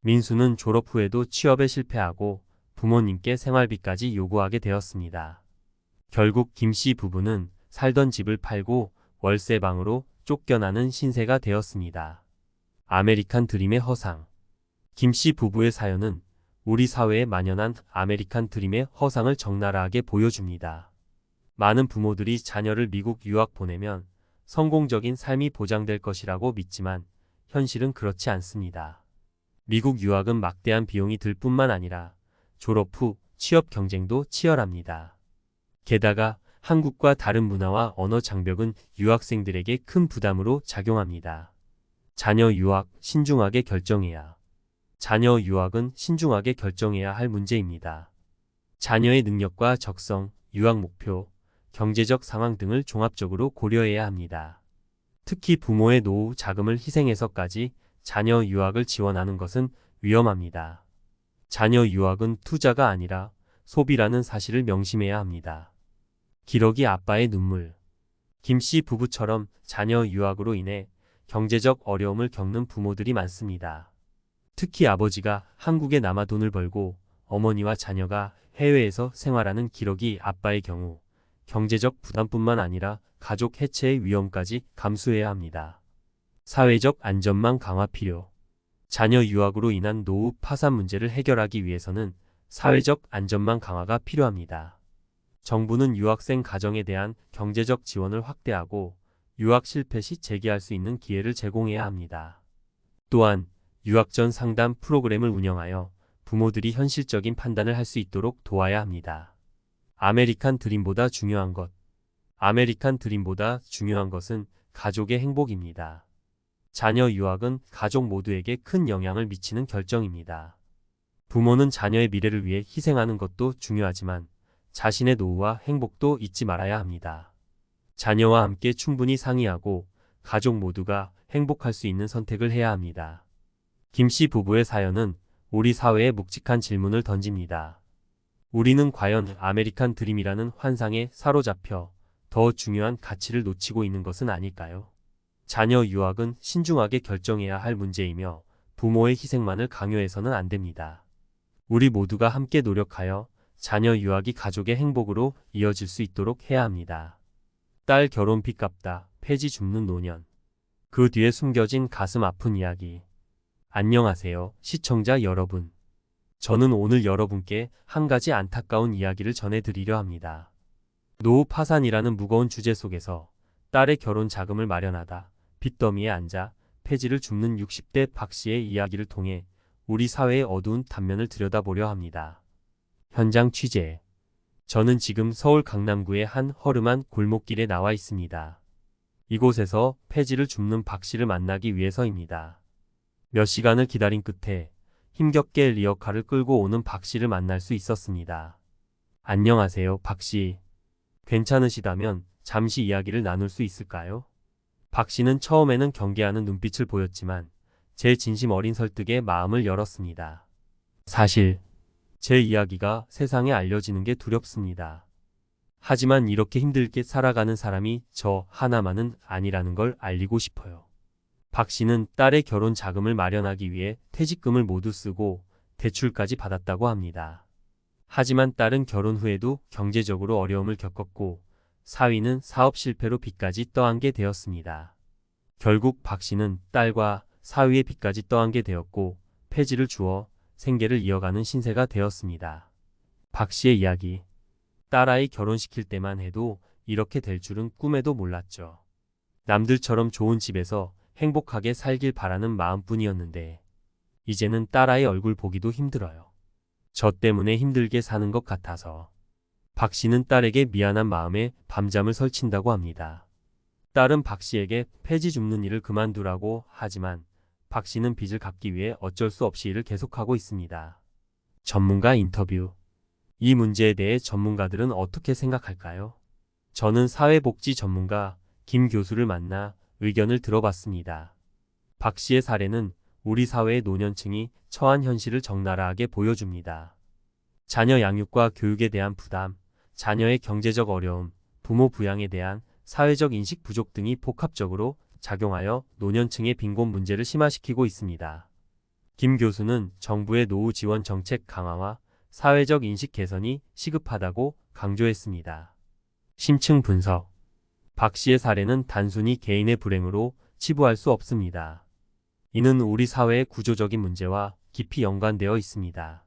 민수는 졸업 후에도 취업에 실패하고 부모님께 생활비까지 요구하게 되었습니다. 결국 김씨 부부는 살던 집을 팔고 월세방으로 쫓겨나는 신세가 되었습니다. 아메리칸 드림의 허상. 김씨 부부의 사연은 우리 사회에 만연한 아메리칸 드림의 허상을 적나라하게 보여줍니다. 많은 부모들이 자녀를 미국 유학 보내면 성공적인 삶이 보장될 것이라고 믿지만 현실은 그렇지 않습니다. 미국 유학은 막대한 비용이 들 뿐만 아니라 졸업 후 취업 경쟁도 치열합니다. 게다가 한국과 다른 문화와 언어 장벽은 유학생들에게 큰 부담으로 작용합니다. 자녀 유학 신중하게 결정해야. 자녀 유학은 신중하게 결정해야 할 문제입니다. 자녀의 능력과 적성, 유학 목표, 경제적 상황 등을 종합적으로 고려해야 합니다. 특히 부모의 노후 자금을 희생해서까지 자녀 유학을 지원하는 것은 위험합니다. 자녀 유학은 투자가 아니라 소비라는 사실을 명심해야 합니다. 기러기 아빠의 눈물. 김씨 부부처럼 자녀 유학으로 인해 경제적 어려움을 겪는 부모들이 많습니다. 특히 아버지가 한국에 남아 돈을 벌고 어머니와 자녀가 해외에서 생활하는 기러기 아빠의 경우 경제적 부담뿐만 아니라 가족 해체의 위험까지 감수해야 합니다. 사회적 안전망 강화 필요. 자녀 유학으로 인한 노후 파산 문제를 해결하기 위해서는 사회적 안전망 강화가 필요합니다. 정부는 유학생 가정에 대한 경제적 지원을 확대하고 유학 실패 시 재기할 수 있는 기회를 제공해야 합니다. 또한 유학 전 상담 프로그램을 운영하여 부모들이 현실적인 판단을 할 수 있도록 도와야 합니다. 아메리칸 드림보다 중요한 것. 아메리칸 드림보다 중요한 것은 가족의 행복입니다. 자녀 유학은 가족 모두에게 큰 영향을 미치는 결정입니다. 부모는 자녀의 미래를 위해 희생하는 것도 중요하지만 자신의 노후와 행복도 잊지 말아야 합니다. 자녀와 함께 충분히 상의하고 가족 모두가 행복할 수 있는 선택을 해야 합니다. 김 씨 부부의 사연은 우리 사회에 묵직한 질문을 던집니다. 우리는 과연 아메리칸 드림이라는 환상에 사로잡혀 더 중요한 가치를 놓치고 있는 것은 아닐까요? 자녀 유학은 신중하게 결정해야 할 문제이며 부모의 희생만을 강요해서는 안 됩니다. 우리 모두가 함께 노력하여 자녀 유학이 가족의 행복으로 이어질 수 있도록 해야 합니다. 딸 결혼 빚 갚다, 폐지 줍는 노년. 그 뒤에 숨겨진 가슴 아픈 이야기. 안녕하세요, 시청자 여러분. 저는 오늘 여러분께 한 가지 안타까운 이야기를 전해드리려 합니다. 노후 파산이라는 무거운 주제 속에서 딸의 결혼 자금을 마련하다 빚더미에 앉아 폐지를 줍는 60대 박 씨의 이야기를 통해 우리 사회의 어두운 단면을 들여다보려 합니다. 현장 취재. 저는 지금 서울 강남구의 한 허름한 골목길에 나와 있습니다. 이곳에서 폐지를 줍는 박 씨를 만나기 위해서입니다. 몇 시간을 기다린 끝에 힘겹게 리어카를 끌고 오는 박 씨를 만날 수 있었습니다. 안녕하세요, 박 씨. 괜찮으시다면 잠시 이야기를 나눌 수 있을까요? 박 씨는 처음에는 경계하는 눈빛을 보였지만 제 진심 어린 설득에 마음을 열었습니다. 사실 제 이야기가 세상에 알려지는 게 두렵습니다. 하지만 이렇게 힘들게 살아가는 사람이 저 하나만은 아니라는 걸 알리고 싶어요. 박 씨는 딸의 결혼 자금을 마련하기 위해 퇴직금을 모두 쓰고 대출까지 받았다고 합니다. 하지만 딸은 결혼 후에도 경제적으로 어려움을 겪었고 사위는 사업 실패로 빚까지 떠안게 되었습니다. 결국 박 씨는 딸과 사위의 빚까지 떠안게 되었고 폐지를 주어 생계를 이어가는 신세가 되었습니다. 박 씨의 이야기. 딸아이 결혼시킬 때만 해도 이렇게 될 줄은 꿈에도 몰랐죠. 남들처럼 좋은 집에서 행복하게 살길 바라는 마음뿐이었는데 이제는 딸아이 얼굴 보기도 힘들어요. 저 때문에 힘들게 사는 것 같아서. 박 씨는 딸에게 미안한 마음에 밤잠을 설친다고 합니다. 딸은 박 씨에게 폐지 줍는 일을 그만두라고 하지만 박 씨는 빚을 갚기 위해 어쩔 수 없이 일을 계속하고 있습니다. 전문가 인터뷰. 이 문제에 대해 전문가들은 어떻게 생각할까요? 저는 사회복지 전문가 김 교수를 만나 의견을 들어봤습니다. 박 씨의 사례는 우리 사회의 노년층이 처한 현실을 적나라하게 보여줍니다. 자녀 양육과 교육에 대한 부담, 자녀의 경제적 어려움, 부모 부양에 대한 사회적 인식 부족 등이 복합적으로 작용하여 노년층의 빈곤 문제를 심화시키고 있습니다. 김 교수는 정부의 노후 지원 정책 강화와 사회적 인식 개선이 시급하다고 강조했습니다. 심층 분석. 박 씨의 사례는 단순히 개인의 불행으로 치부할 수 없습니다. 이는 우리 사회의 구조적인 문제와 깊이 연관되어 있습니다.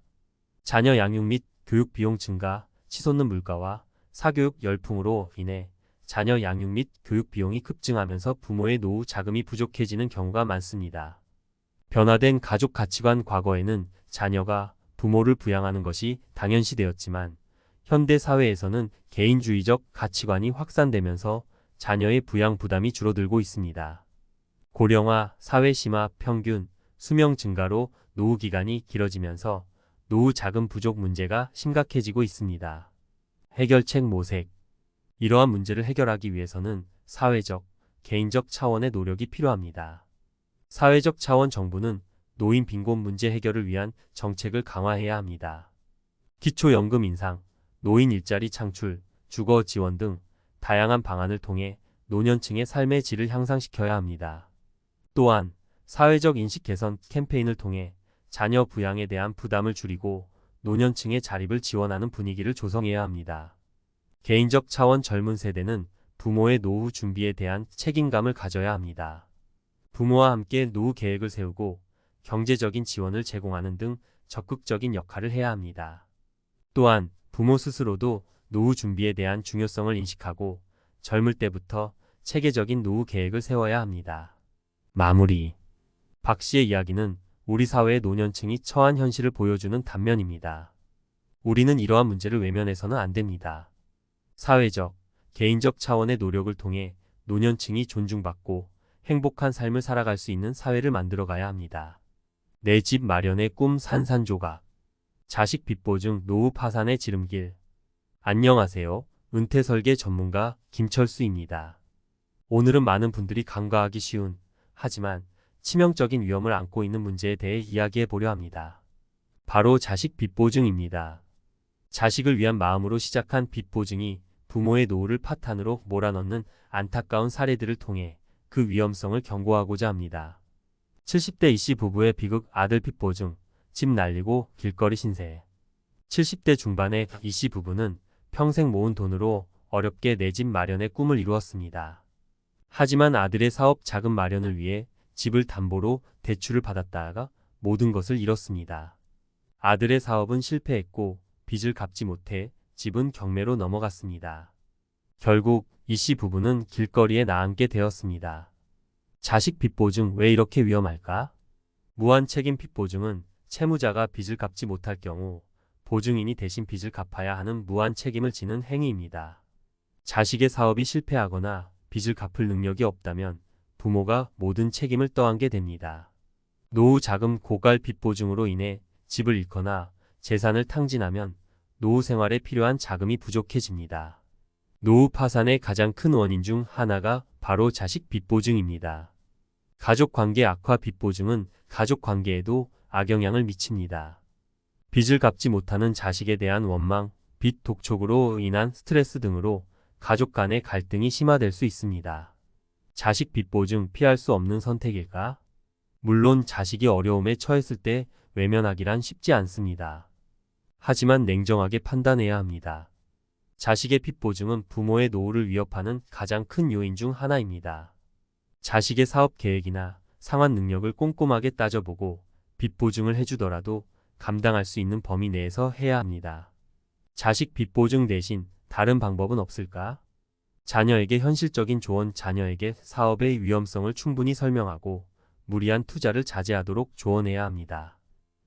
자녀 양육 및 교육 비용 증가, 치솟는 물가와 사교육 열풍으로 인해 자녀 양육 및 교육 비용이 급증하면서 부모의 노후 자금이 부족해지는 경우가 많습니다. 변화된 가족 가치관. 과거에는 자녀가 부모를 부양하는 것이 당연시되었지만 현대 사회에서는 개인주의적 가치관이 확산되면서 자녀의 부양 부담이 줄어들고 있습니다. 고령화, 사회 심화, 평균 수명 증가로 노후 기간이 길어지면서 노후 자금 부족 문제가 심각해지고 있습니다. 해결책 모색. 이러한 문제를 해결하기 위해서는 사회적, 개인적 차원의 노력이 필요합니다. 사회적 차원. 정부는 노인 빈곤 문제 해결을 위한 정책을 강화해야 합니다. 기초연금 인상, 노인 일자리 창출, 주거 지원 등 다양한 방안을 통해 노년층의 삶의 질을 향상시켜야 합니다. 또한 사회적 인식 개선 캠페인을 통해 자녀 부양에 대한 부담을 줄이고 노년층의 자립을 지원하는 분위기를 조성해야 합니다. 개인적 차원. 젊은 세대는 부모의 노후 준비에 대한 책임감을 가져야 합니다. 부모와 함께 노후 계획을 세우고 경제적인 지원을 제공하는 등 적극적인 역할을 해야 합니다. 또한 부모 스스로도 노후 준비에 대한 중요성을 인식하고 젊을 때부터 체계적인 노후 계획을 세워야 합니다. 마무리. 박 씨의 이야기는 우리 사회의 노년층이 처한 현실을 보여주는 단면입니다. 우리는 이러한 문제를 외면해서는 안 됩니다. 사회적, 개인적 차원의 노력을 통해 노년층이 존중받고 행복한 삶을 살아갈 수 있는 사회를 만들어가야 합니다. 내 집 마련의 꿈 산산조각. 자식 빚보증 노후 파산의 지름길. 안녕하세요. 은퇴설계 전문가 김철수입니다. 오늘은 많은 분들이 간과하기 쉬운, 하지만 치명적인 위험을 안고 있는 문제에 대해 이야기해 보려 합니다. 바로 자식 빚보증입니다. 자식을 위한 마음으로 시작한 빚보증이 부모의 노후를 파탄으로 몰아넣는 안타까운 사례들을 통해 그 위험성을 경고하고자 합니다. 70대 이씨 부부의 비극 아들 빚보증, 집 날리고 길거리 신세. 70대 중반의 이씨 부부는 평생 모은 돈으로 어렵게 내 집 마련의 꿈을 이루었습니다. 하지만 아들의 사업 자금 마련을 위해 집을 담보로 대출을 받았다가 모든 것을 잃었습니다. 아들의 사업은 실패했고 빚을 갚지 못해 집은 경매로 넘어갔습니다. 결국 이씨 부부는 길거리에 나앉게 되었습니다. 자식 빚보증 왜 이렇게 위험할까? 무한 책임 빚보증은 채무자가 빚을 갚지 못할 경우 보증인이 대신 빚을 갚아야 하는 무한 책임을 지는 행위입니다. 자식의 사업이 실패하거나 빚을 갚을 능력이 없다면 부모가 모든 책임을 떠안게 됩니다. 노후 자금 고갈 빚보증으로 인해 집을 잃거나 재산을 탕진하면 노후 생활에 필요한 자금이 부족해집니다. 노후 파산의 가장 큰 원인 중 하나가 바로 자식 빚보증입니다. 가족관계 악화 빚보증은 가족관계에도 악영향을 미칩니다. 빚을 갚지 못하는 자식에 대한 원망, 빚 독촉으로 인한 스트레스 등으로 가족 간의 갈등이 심화될 수 있습니다. 자식 빚보증 피할 수 없는 선택일까? 물론 자식이 어려움에 처했을 때 외면하기란 쉽지 않습니다. 하지만 냉정하게 판단해야 합니다. 자식의 빚보증은 부모의 노후를 위협하는 가장 큰 요인 중 하나입니다. 자식의 사업 계획이나 상환 능력을 꼼꼼하게 따져보고 빚보증을 해주더라도 감당할 수 있는 범위 내에서 해야 합니다. 자식 빚보증 대신 다른 방법은 없을까? 자녀에게 현실적인 조언. 자녀에게 사업의 위험성을 충분히 설명하고 무리한 투자를 자제하도록 조언해야 합니다.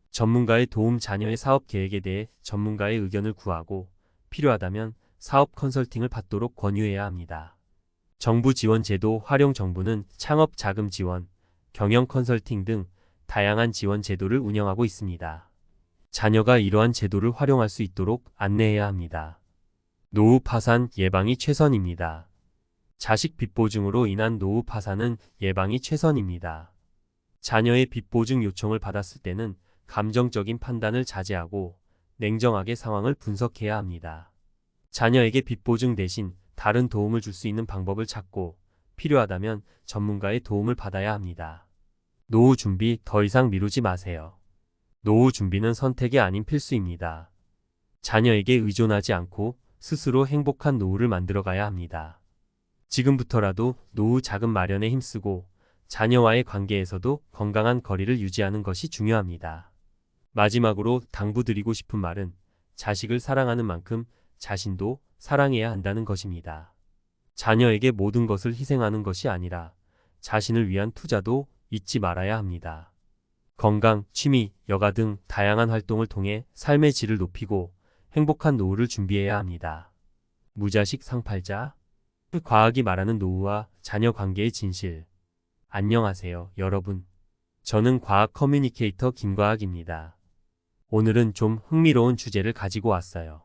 전문가의 도움. 자녀의 사업 계획에 대해 전문가의 의견을 구하고 필요하다면 사업 컨설팅을 받도록 권유해야 합니다. 정부 지원 제도 활용. 정부는 창업 자금 지원, 경영 컨설팅 등 다양한 지원 제도를 운영하고 있습니다. 자녀가 이러한 제도를 활용할 수 있도록 안내해야 합니다. 노후 파산 예방이 최선입니다. 자식 빚보증으로 인한 노후 파산은 예방이 최선입니다. 자녀의 빚보증 요청을 받았을 때는 감정적인 판단을 자제하고 냉정하게 상황을 분석해야 합니다. 자녀에게 빚보증 대신 다른 도움을 줄 수 있는 방법을 찾고 필요하다면 전문가의 도움을 받아야 합니다. 노후 준비 더 이상 미루지 마세요. 노후 준비는 선택이 아닌 필수입니다. 자녀에게 의존하지 않고 스스로 행복한 노후를 만들어가야 합니다. 지금부터라도 노후 자금 마련에 힘쓰고 자녀와의 관계에서도 건강한 거리를 유지하는 것이 중요합니다. 마지막으로 당부드리고 싶은 말은 자식을 사랑하는 만큼 자신도 사랑해야 한다는 것입니다. 자녀에게 모든 것을 희생하는 것이 아니라 자신을 위한 투자도 잊지 말아야 합니다. 건강, 취미, 여가 등 다양한 활동을 통해 삶의 질을 높이고 행복한 노후를 준비해야 합니다. 무자식 상팔자. 과학이 말하는 노후와 자녀 관계의 진실. 안녕하세요, 여러분. 저는 과학 커뮤니케이터 김과학입니다. 오늘은 좀 흥미로운 주제를 가지고 왔어요.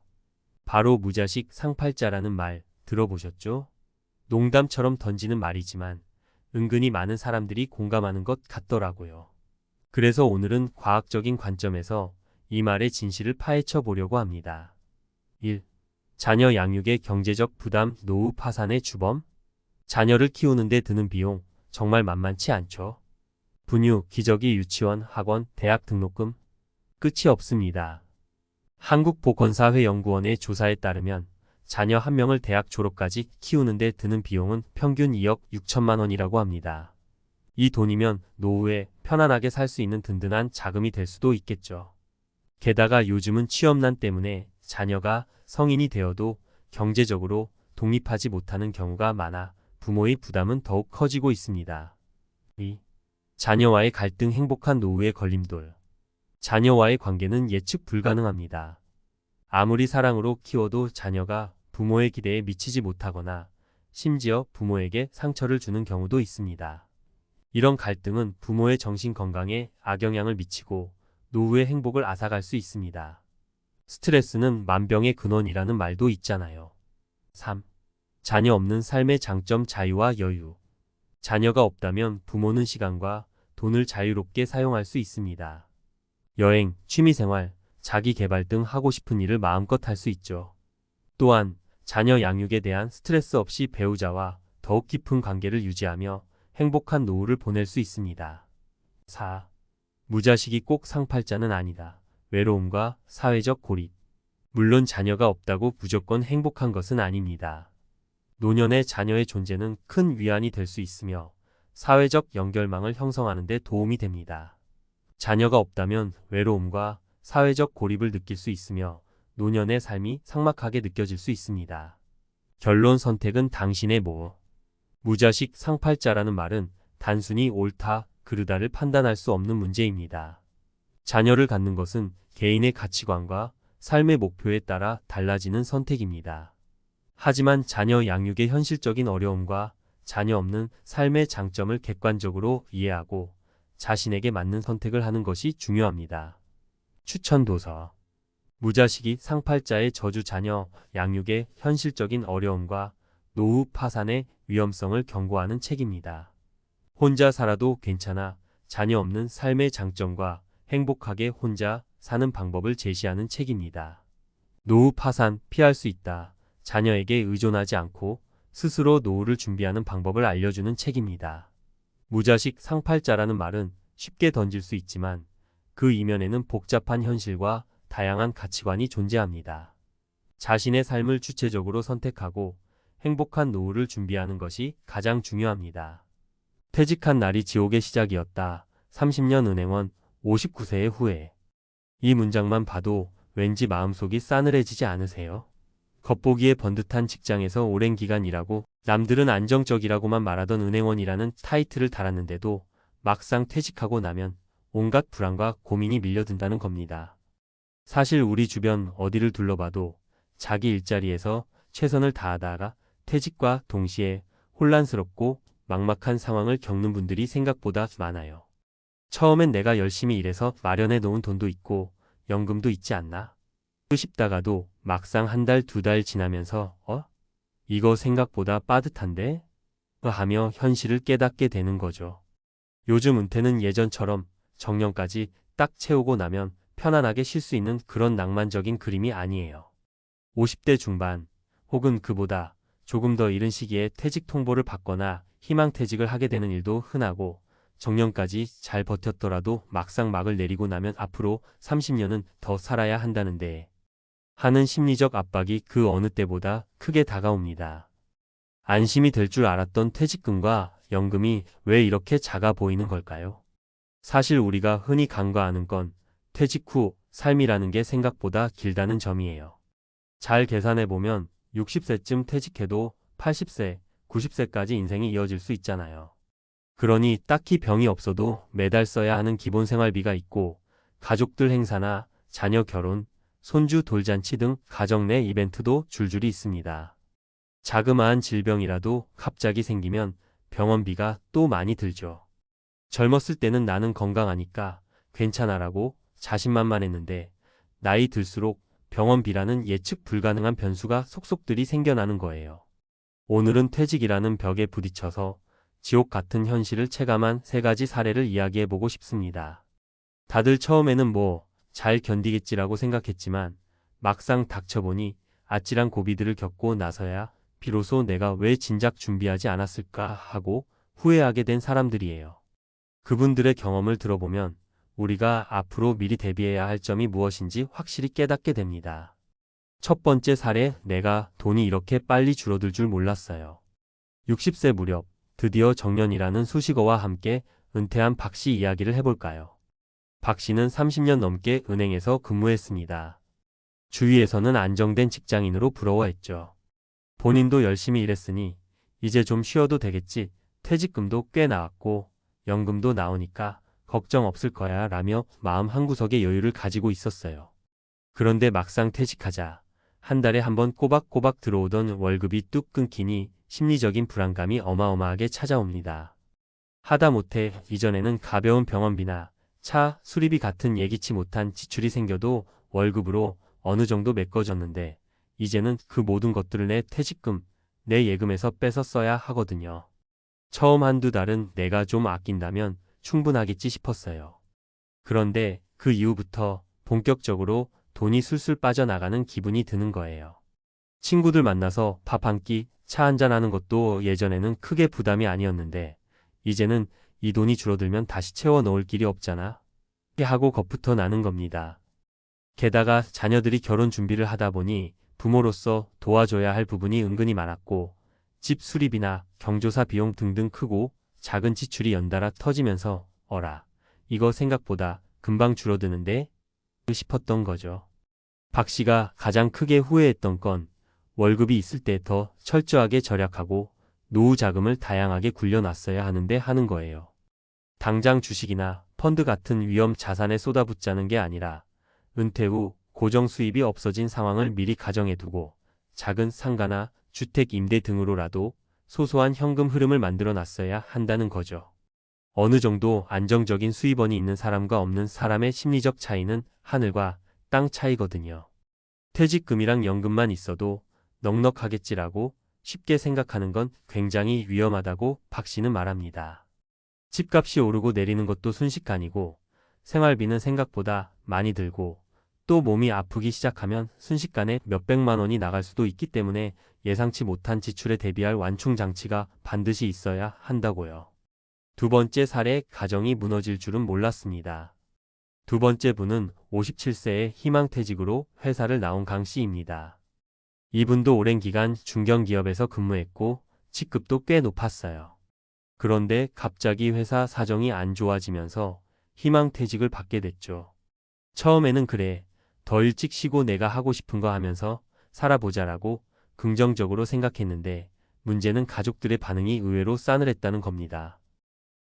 바로 무자식 상팔자라는 말 들어보셨죠? 농담처럼 던지는 말이지만 은근히 많은 사람들이 공감하는 것 같더라고요. 그래서 오늘은 과학적인 관점에서 이 말의 진실을 파헤쳐 보려고 합니다. 1. 자녀 양육의 경제적 부담, 노후 파산의 주범. 자녀를 키우는 데 드는 비용 정말 만만치 않죠. 분유, 기저귀, 유치원, 학원, 대학 등록금 끝이 없습니다. 한국보건사회연구원의 조사에 따르면 자녀 한 명을 대학 졸업까지 키우는 데 드는 비용은 평균 2억 6천만 원이라고 합니다. 이 돈이면 노후에 편안하게 살 수 있는 든든한 자금이 될 수도 있겠죠. 게다가 요즘은 취업난 때문에 자녀가 성인이 되어도 경제적으로 독립하지 못하는 경우가 많아 부모의 부담은 더욱 커지고 있습니다. 2. 자녀와의 갈등 행복한 노후의 걸림돌. 자녀와의 관계는 예측 불가능합니다. 아무리 사랑으로 키워도 자녀가 부모의 기대에 미치지 못하거나 심지어 부모에게 상처를 주는 경우도 있습니다. 이런 갈등은 부모의 정신 건강에 악영향을 미치고 노후의 행복을 앗아갈 수 있습니다. 스트레스는 만병의 근원이라는 말도 있잖아요. 3. 자녀 없는 삶의 장점 자유와 여유. 자녀가 없다면 부모는 시간과 돈을 자유롭게 사용할 수 있습니다. 여행, 취미생활, 자기 개발 등 하고 싶은 일을 마음껏 할 수 있죠. 또한 자녀 양육에 대한 스트레스 없이 배우자와 더욱 깊은 관계를 유지하며 행복한 노후를 보낼 수 있습니다. 4. 무자식이 꼭 상팔자는 아니다. 외로움과 사회적 고립. 물론 자녀가 없다고 무조건 행복한 것은 아닙니다. 노년의 자녀의 존재는 큰 위안이 될 수 있으며 사회적 연결망을 형성하는 데 도움이 됩니다. 자녀가 없다면 외로움과 사회적 고립을 느낄 수 있으며 노년의 삶이 삭막하게 느껴질 수 있습니다. 결론 선택은 당신의 뭐. 무자식 상팔자라는 말은 단순히 옳다, 그르다를 판단할 수 없는 문제입니다. 자녀를 갖는 것은 개인의 가치관과 삶의 목표에 따라 달라지는 선택입니다. 하지만 자녀 양육의 현실적인 어려움과 자녀 없는 삶의 장점을 객관적으로 이해하고 자신에게 맞는 선택을 하는 것이 중요합니다. 추천 도서. 무자식이 상팔자의 저주 자녀 양육의 현실적인 어려움과 노후 파산의 위험성을 경고하는 책입니다. 혼자 살아도 괜찮아 자녀 없는 삶의 장점과 행복하게 혼자 사는 방법을 제시하는 책입니다. 노후 파산 피할 수 있다. 자녀에게 의존하지 않고 스스로 노후를 준비하는 방법을 알려주는 책입니다. 무자식 상팔자라는 말은 쉽게 던질 수 있지만 그 이면에는 복잡한 현실과 다양한 가치관이 존재합니다. 자신의 삶을 주체적으로 선택하고 행복한 노후를 준비하는 것이 가장 중요합니다. 퇴직한 날이 지옥의 시작이었다. 30년 은행원, 59세의 후회. 이 문장만 봐도 왠지 마음속이 싸늘해지지 않으세요? 겉보기에 번듯한 직장에서 오랜 기간 일하고 남들은 안정적이라고만 말하던 은행원이라는 타이틀을 달았는데도 막상 퇴직하고 나면 온갖 불안과 고민이 밀려든다는 겁니다. 사실 우리 주변 어디를 둘러봐도 자기 일자리에서 최선을 다하다가 퇴직과 동시에 혼란스럽고 막막한 상황을 겪는 분들이 생각보다 많아요. 처음엔 내가 열심히 일해서 마련해 놓은 돈도 있고 연금도 있지 않나? 싶다가도 막상 한 달, 두 달 지나면서 이거 생각보다 빠듯한데? 하며 현실을 깨닫게 되는 거죠. 요즘 은퇴는 예전처럼 정년까지 딱 채우고 나면 편안하게 쉴 수 있는 그런 낭만적인 그림이 아니에요. 50대 중반 혹은 그보다 조금 더 이른 시기에 퇴직 통보를 받거나 희망퇴직을 하게 되는 일도 흔하고 정년까지 잘 버텼더라도 막상 막을 내리고 나면 앞으로 30년은 더 살아야 한다는데 하는 심리적 압박이 그 어느 때보다 크게 다가옵니다. 안심이 될 줄 알았던 퇴직금과 연금이 왜 이렇게 작아 보이는 걸까요? 사실 우리가 흔히 간과하는 건 퇴직 후 삶이라는 게 생각보다 길다는 점이에요. 잘 계산해보면 60세쯤 퇴직해도 80세, 90세까지 인생이 이어질 수 있잖아요. 그러니 딱히 병이 없어도 매달 써야 하는 기본 생활비가 있고 가족들 행사나 자녀 결혼, 손주 돌잔치 등 가정 내 이벤트도 줄줄이 있습니다. 자그마한 질병이라도 갑자기 생기면 병원비가 또 많이 들죠. 젊었을 때는 나는 건강하니까 괜찮아라고 자신만만했는데 나이 들수록 병원비라는 예측 불가능한 변수가 속속들이 생겨나는 거예요. 오늘은 퇴직이라는 벽에 부딪혀서 지옥 같은 현실을 체감한 3가지 사례를 이야기해보고 싶습니다. 다들 처음에는 잘 견디겠지라고 생각했지만 막상 닥쳐보니 아찔한 고비들을 겪고 나서야 비로소 내가 왜 진작 준비하지 않았을까 하고 후회하게 된 사람들이에요. 그분들의 경험을 들어보면 우리가 앞으로 미리 대비해야 할 점이 무엇인지 확실히 깨닫게 됩니다. 첫 번째 사례, 내가 돈이 이렇게 빨리 줄어들 줄 몰랐어요. 60세 무렵 드디어 정년이라는 수식어와 함께 은퇴한 박 씨 이야기를 해볼까요? 박 씨는 30년 넘게 은행에서 근무했습니다. 주위에서는 안정된 직장인으로 부러워했죠. 본인도 열심히 일했으니 이제 좀 쉬어도 되겠지. 퇴직금도 꽤 나왔고 연금도 나오니까 걱정 없을 거야 라며 마음 한구석에 여유를 가지고 있었어요. 그런데 막상 퇴직하자 한 달에 한 번 꼬박꼬박 들어오던 월급이 뚝 끊기니 심리적인 불안감이 어마어마하게 찾아옵니다. 하다못해 이전에는 가벼운 병원비나 차, 수리비 같은 예기치 못한 지출이 생겨도 월급으로 어느 정도 메꿔졌는데 이제는 그 모든 것들을 내 퇴직금, 내 예금에서 뺏어 써야 하거든요. 처음 한두 달은 내가 좀 아낀다면 충분하겠지 싶었어요. 그런데 그 이후부터 본격적으로 돈이 술술 빠져나가는 기분이 드는 거예요. 친구들 만나서 밥 한 끼, 차 한잔 하는 것도 예전에는 크게 부담이 아니었는데 이제는 이 돈이 줄어들면 다시 채워 넣을 길이 없잖아. 하고 겁부터 나는 겁니다. 게다가 자녀들이 결혼 준비를 하다 보니 부모로서 도와줘야 할 부분이 은근히 많았고 집 수리비나 경조사 비용 등등 크고 작은 지출이 연달아 터지면서 어라, 이거 생각보다 금방 줄어드는데? 싶었던 거죠. 박 씨가 가장 크게 후회했던 건 월급이 있을 때 더 철저하게 절약하고 노후 자금을 다양하게 굴려놨어야 하는데 하는 거예요. 당장 주식이나 펀드 같은 위험 자산에 쏟아붓자는 게 아니라 은퇴 후 고정 수입이 없어진 상황을 미리 가정해두고 작은 상가나 주택 임대 등으로라도 소소한 현금 흐름을 만들어 놨어야 한다는 거죠. 어느 정도 안정적인 수입원이 있는 사람과 없는 사람의 심리적 차이는 하늘과 땅 차이거든요. 퇴직금이랑 연금만 있어도 넉넉하겠지라고 쉽게 생각하는 건 굉장히 위험하다고 박 씨는 말합니다. 집값이 오르고 내리는 것도 순식간이고 생활비는 생각보다 많이 들고 또 몸이 아프기 시작하면 순식간에 몇백만 원이 나갈 수도 있기 때문에 예상치 못한 지출에 대비할 완충 장치가 반드시 있어야 한다고요. 두 번째 사례, 가정이 무너질 줄은 몰랐습니다. 두 번째 분은 57세의 희망퇴직으로 회사를 나온 강 씨입니다. 이분도 오랜 기간 중견기업에서 근무했고 직급도 꽤 높았어요. 그런데 갑자기 회사 사정이 안 좋아지면서 희망퇴직을 받게 됐죠. 처음에는 그래, 더 일찍 쉬고 내가 하고 싶은 거 하면서 살아보자라고 긍정적으로 생각했는데 문제는 가족들의 반응이 의외로 싸늘했다는 겁니다.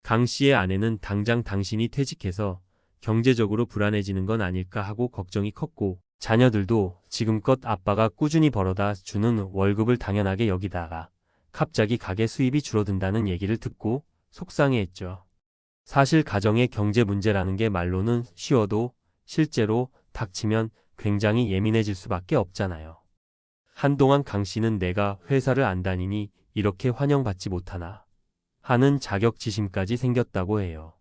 강 씨의 아내는 당장 당신이 퇴직해서 경제적으로 불안해지는 건 아닐까 하고 걱정이 컸고 자녀들도 지금껏 아빠가 꾸준히 벌어다 주는 월급을 당연하게 여기다가 갑자기 가게 수입이 줄어든다는 얘기를 듣고 속상해했죠. 사실 가정의 경제 문제라는 게 말로는 쉬워도 실제로 닥치면 굉장히 예민해질 수밖에 없잖아요. 한동안 강 씨는 내가 회사를 안 다니니 이렇게 환영받지 못하나 하는 자격지심까지 생겼다고 해요.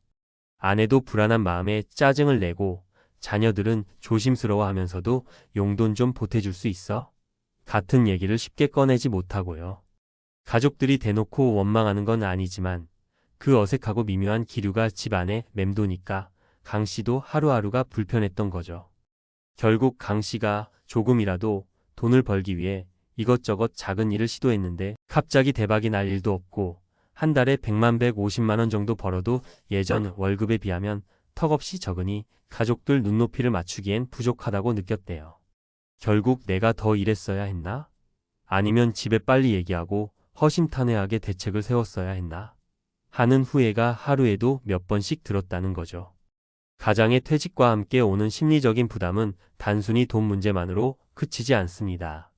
아내도 불안한 마음에 짜증을 내고 자녀들은 조심스러워하면서도 용돈 좀 보태줄 수 있어? 같은 얘기를 쉽게 꺼내지 못하고요. 가족들이 대놓고 원망하는 건 아니지만 그 어색하고 미묘한 기류가 집안에 맴도니까 강 씨도 하루하루가 불편했던 거죠. 결국 강 씨가 조금이라도 돈을 벌기 위해 이것저것 작은 일을 시도했는데 갑자기 대박이 날 일도 없고 한 달에 100만 150만 원 정도 벌어도 예전 월급에 비하면 턱없이 적으니 가족들 눈높이를 맞추기엔 부족하다고 느꼈대요. 결국 내가 더 일했어야 했나? 아니면 집에 빨리 얘기하고 허심탄회하게 대책을 세웠어야 했나? 하는 후회가 하루에도 몇 번씩 들었다는 거죠. 가장의 퇴직과 함께 오는 심리적인 부담은 단순히 돈 문제만으로 그치지 않습니다.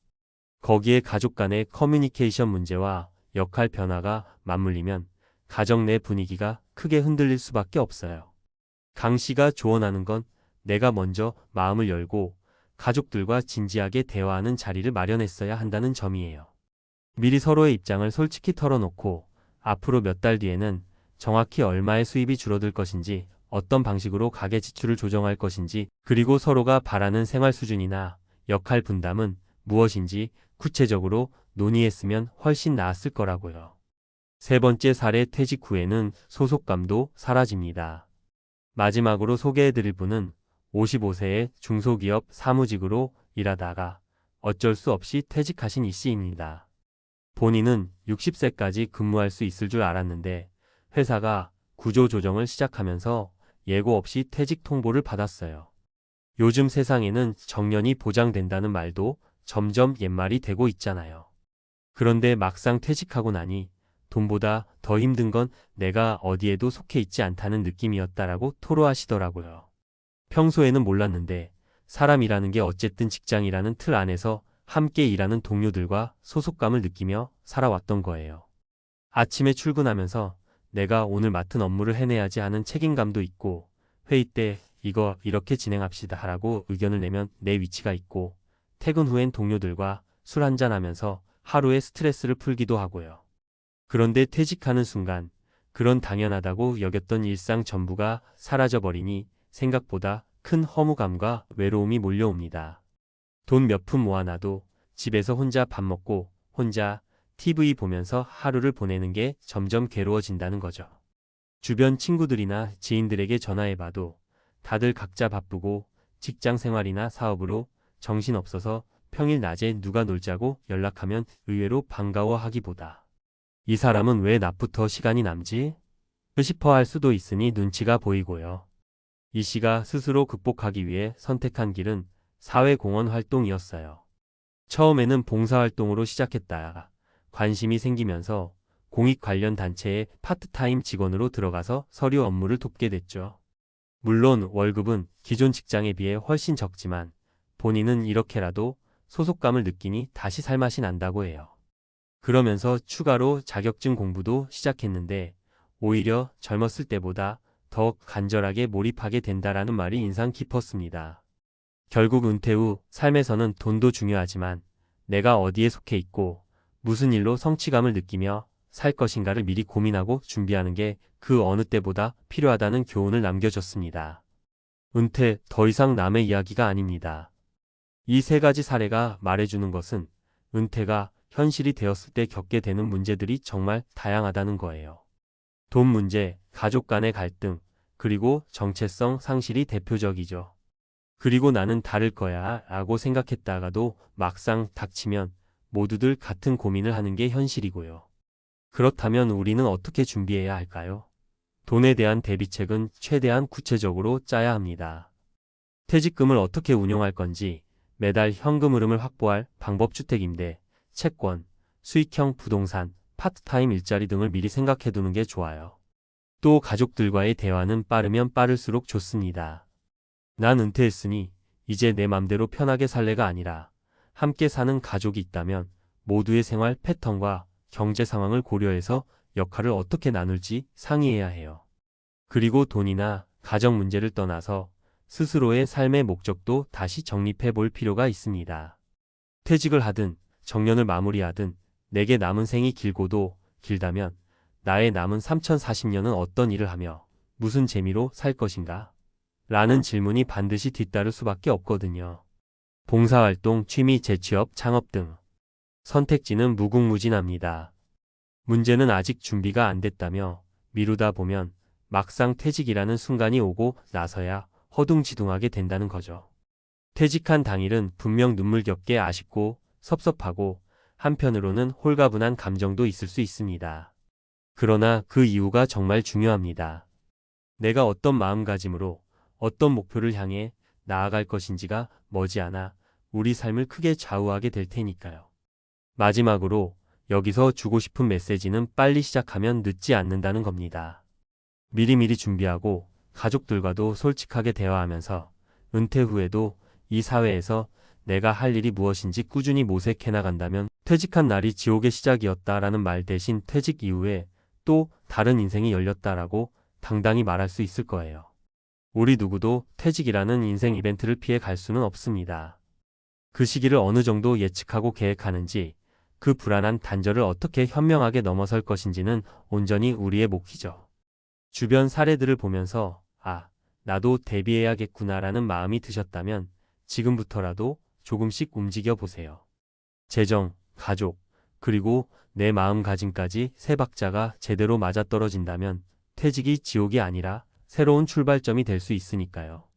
거기에 가족 간의 커뮤니케이션 문제와 역할 변화가 맞물리면 가정 내 분위기가 크게 흔들릴 수밖에 없어요. 강 씨가 조언하는 건 내가 먼저 마음을 열고 가족들과 진지하게 대화하는 자리를 마련했어야 한다는 점이에요. 미리 서로의 입장을 솔직히 털어놓고 앞으로 몇 달 뒤에는 정확히 얼마의 수입이 줄어들 것인지 어떤 방식으로 가계 지출을 조정할 것인지 그리고 서로가 바라는 생활 수준이나 역할 분담은 무엇인지 구체적으로 논의했으면 훨씬 나았을 거라고요. 세 번째 사례, 퇴직 후에는 소속감도 사라집니다. 마지막으로 소개해드릴 분은 55세의 중소기업 사무직으로 일하다가 어쩔 수 없이 퇴직하신 이 씨입니다. 본인은 60세까지 근무할 수 있을 줄 알았는데 회사가 구조조정을 시작하면서 예고 없이 퇴직 통보를 받았어요. 요즘 세상에는 정년이 보장된다는 말도 점점 옛말이 되고 있잖아요. 그런데 막상 퇴직하고 나니 돈보다 더 힘든 건 내가 어디에도 속해 있지 않다는 느낌이었다라고 토로하시더라고요. 평소에는 몰랐는데 사람이라는 게 어쨌든 직장이라는 틀 안에서 함께 일하는 동료들과 소속감을 느끼며 살아왔던 거예요. 아침에 출근하면서 내가 오늘 맡은 업무를 해내야지 하는 책임감도 있고, 회의 때 이거 이렇게 진행합시다 하라고 의견을 내면 내 위치가 있고, 퇴근 후엔 동료들과 술 한잔하면서 하루의 스트레스를 풀기도 하고요. 그런데 퇴직하는 순간 그런 당연하다고 여겼던 일상 전부가 사라져버리니 생각보다 큰 허무감과 외로움이 몰려옵니다. 돈 몇 푼 모아놔도 집에서 혼자 밥 먹고 혼자 TV 보면서 하루를 보내는 게 점점 괴로워진다는 거죠. 주변 친구들이나 지인들에게 전화해봐도 다들 각자 바쁘고 직장 생활이나 사업으로 정신없어서 평일 낮에 누가 놀자고 연락하면 의외로 반가워하기보다 이 사람은 왜 낮부터 시간이 남지? 싶어 할 수도 있으니 눈치가 보이고요. 이 씨가 스스로 극복하기 위해 선택한 길은 사회공헌 활동이었어요. 처음에는 봉사활동으로 시작했다가 관심이 생기면서 공익 관련 단체의 파트타임 직원으로 들어가서 서류 업무를 돕게 됐죠. 물론 월급은 기존 직장에 비해 훨씬 적지만 본인은 이렇게라도 소속감을 느끼니 다시 살맛이 난다고 해요. 그러면서 추가로 자격증 공부도 시작했는데 오히려 젊었을 때보다 더 간절하게 몰입하게 된다라는 말이 인상 깊었습니다. 결국 은퇴 후 삶에서는 돈도 중요하지만 내가 어디에 속해 있고 무슨 일로 성취감을 느끼며 살 것인가를 미리 고민하고 준비하는 게 그 어느 때보다 필요하다는 교훈을 남겨줬습니다. 은퇴 더 이상 남의 이야기가 아닙니다. 이 세 가지 사례가 말해주는 것은 은퇴가 현실이 되었을 때 겪게 되는 문제들이 정말 다양하다는 거예요. 돈 문제, 가족 간의 갈등, 그리고 정체성 상실이 대표적이죠. 그리고 나는 다를 거야 라고 생각했다가도 막상 닥치면 모두들 같은 고민을 하는 게 현실이고요. 그렇다면 우리는 어떻게 준비해야 할까요? 돈에 대한 대비책은 최대한 구체적으로 짜야 합니다. 퇴직금을 어떻게 운용할 건지, 매달 현금 흐름을 확보할 방법, 주택임대, 채권, 수익형 부동산, 파트타임 일자리 등을 미리 생각해두는 게 좋아요. 또 가족들과의 대화는 빠르면 빠를수록 좋습니다. 난 은퇴했으니 이제 내 맘대로 편하게 살래가 아니라 함께 사는 가족이 있다면 모두의 생활 패턴과 경제 상황을 고려해서 역할을 어떻게 나눌지 상의해야 해요. 그리고 돈이나 가정 문제를 떠나서 스스로의 삶의 목적도 다시 정립해 볼 필요가 있습니다. 퇴직을 하든 정년을 마무리하든 내게 남은 생이 길고도 길다면 나의 남은 3040년은 어떤 일을 하며 무슨 재미로 살 것인가? 라는 질문이 반드시 뒤따를 수밖에 없거든요. 봉사활동, 취미, 재취업, 창업 등 선택지는 무궁무진합니다. 문제는 아직 준비가 안 됐다며 미루다 보면 막상 퇴직이라는 순간이 오고 나서야 허둥지둥하게 된다는 거죠. 퇴직한 당일은 분명 눈물겹게 아쉽고 섭섭하고 한편으로는 홀가분한 감정도 있을 수 있습니다. 그러나 그 이유가 정말 중요합니다. 내가 어떤 마음가짐으로 어떤 목표를 향해 나아갈 것인지가 머지않아 우리 삶을 크게 좌우하게 될 테니까요. 마지막으로 여기서 주고 싶은 메시지는 빨리 시작하면 늦지 않는다는 겁니다. 미리미리 준비하고 가족들과도 솔직하게 대화하면서 은퇴 후에도 이 사회에서 내가 할 일이 무엇인지 꾸준히 모색해 나간다면 퇴직한 날이 지옥의 시작이었다라는 말 대신 퇴직 이후에 또 다른 인생이 열렸다라고 당당히 말할 수 있을 거예요. 우리 누구도 퇴직이라는 인생 이벤트를 피해 갈 수는 없습니다. 그 시기를 어느 정도 예측하고 계획하는지, 그 불안한 단절을 어떻게 현명하게 넘어설 것인지는 온전히 우리의 몫이죠. 주변 사례들을 보면서 나도 대비해야겠구나라는 마음이 드셨다면 지금부터라도 조금씩 움직여 보세요. 재정, 가족, 그리고 내 마음가짐까지 세 박자가 제대로 맞아떨어진다면 퇴직이 지옥이 아니라 새로운 출발점이 될 수 있으니까요.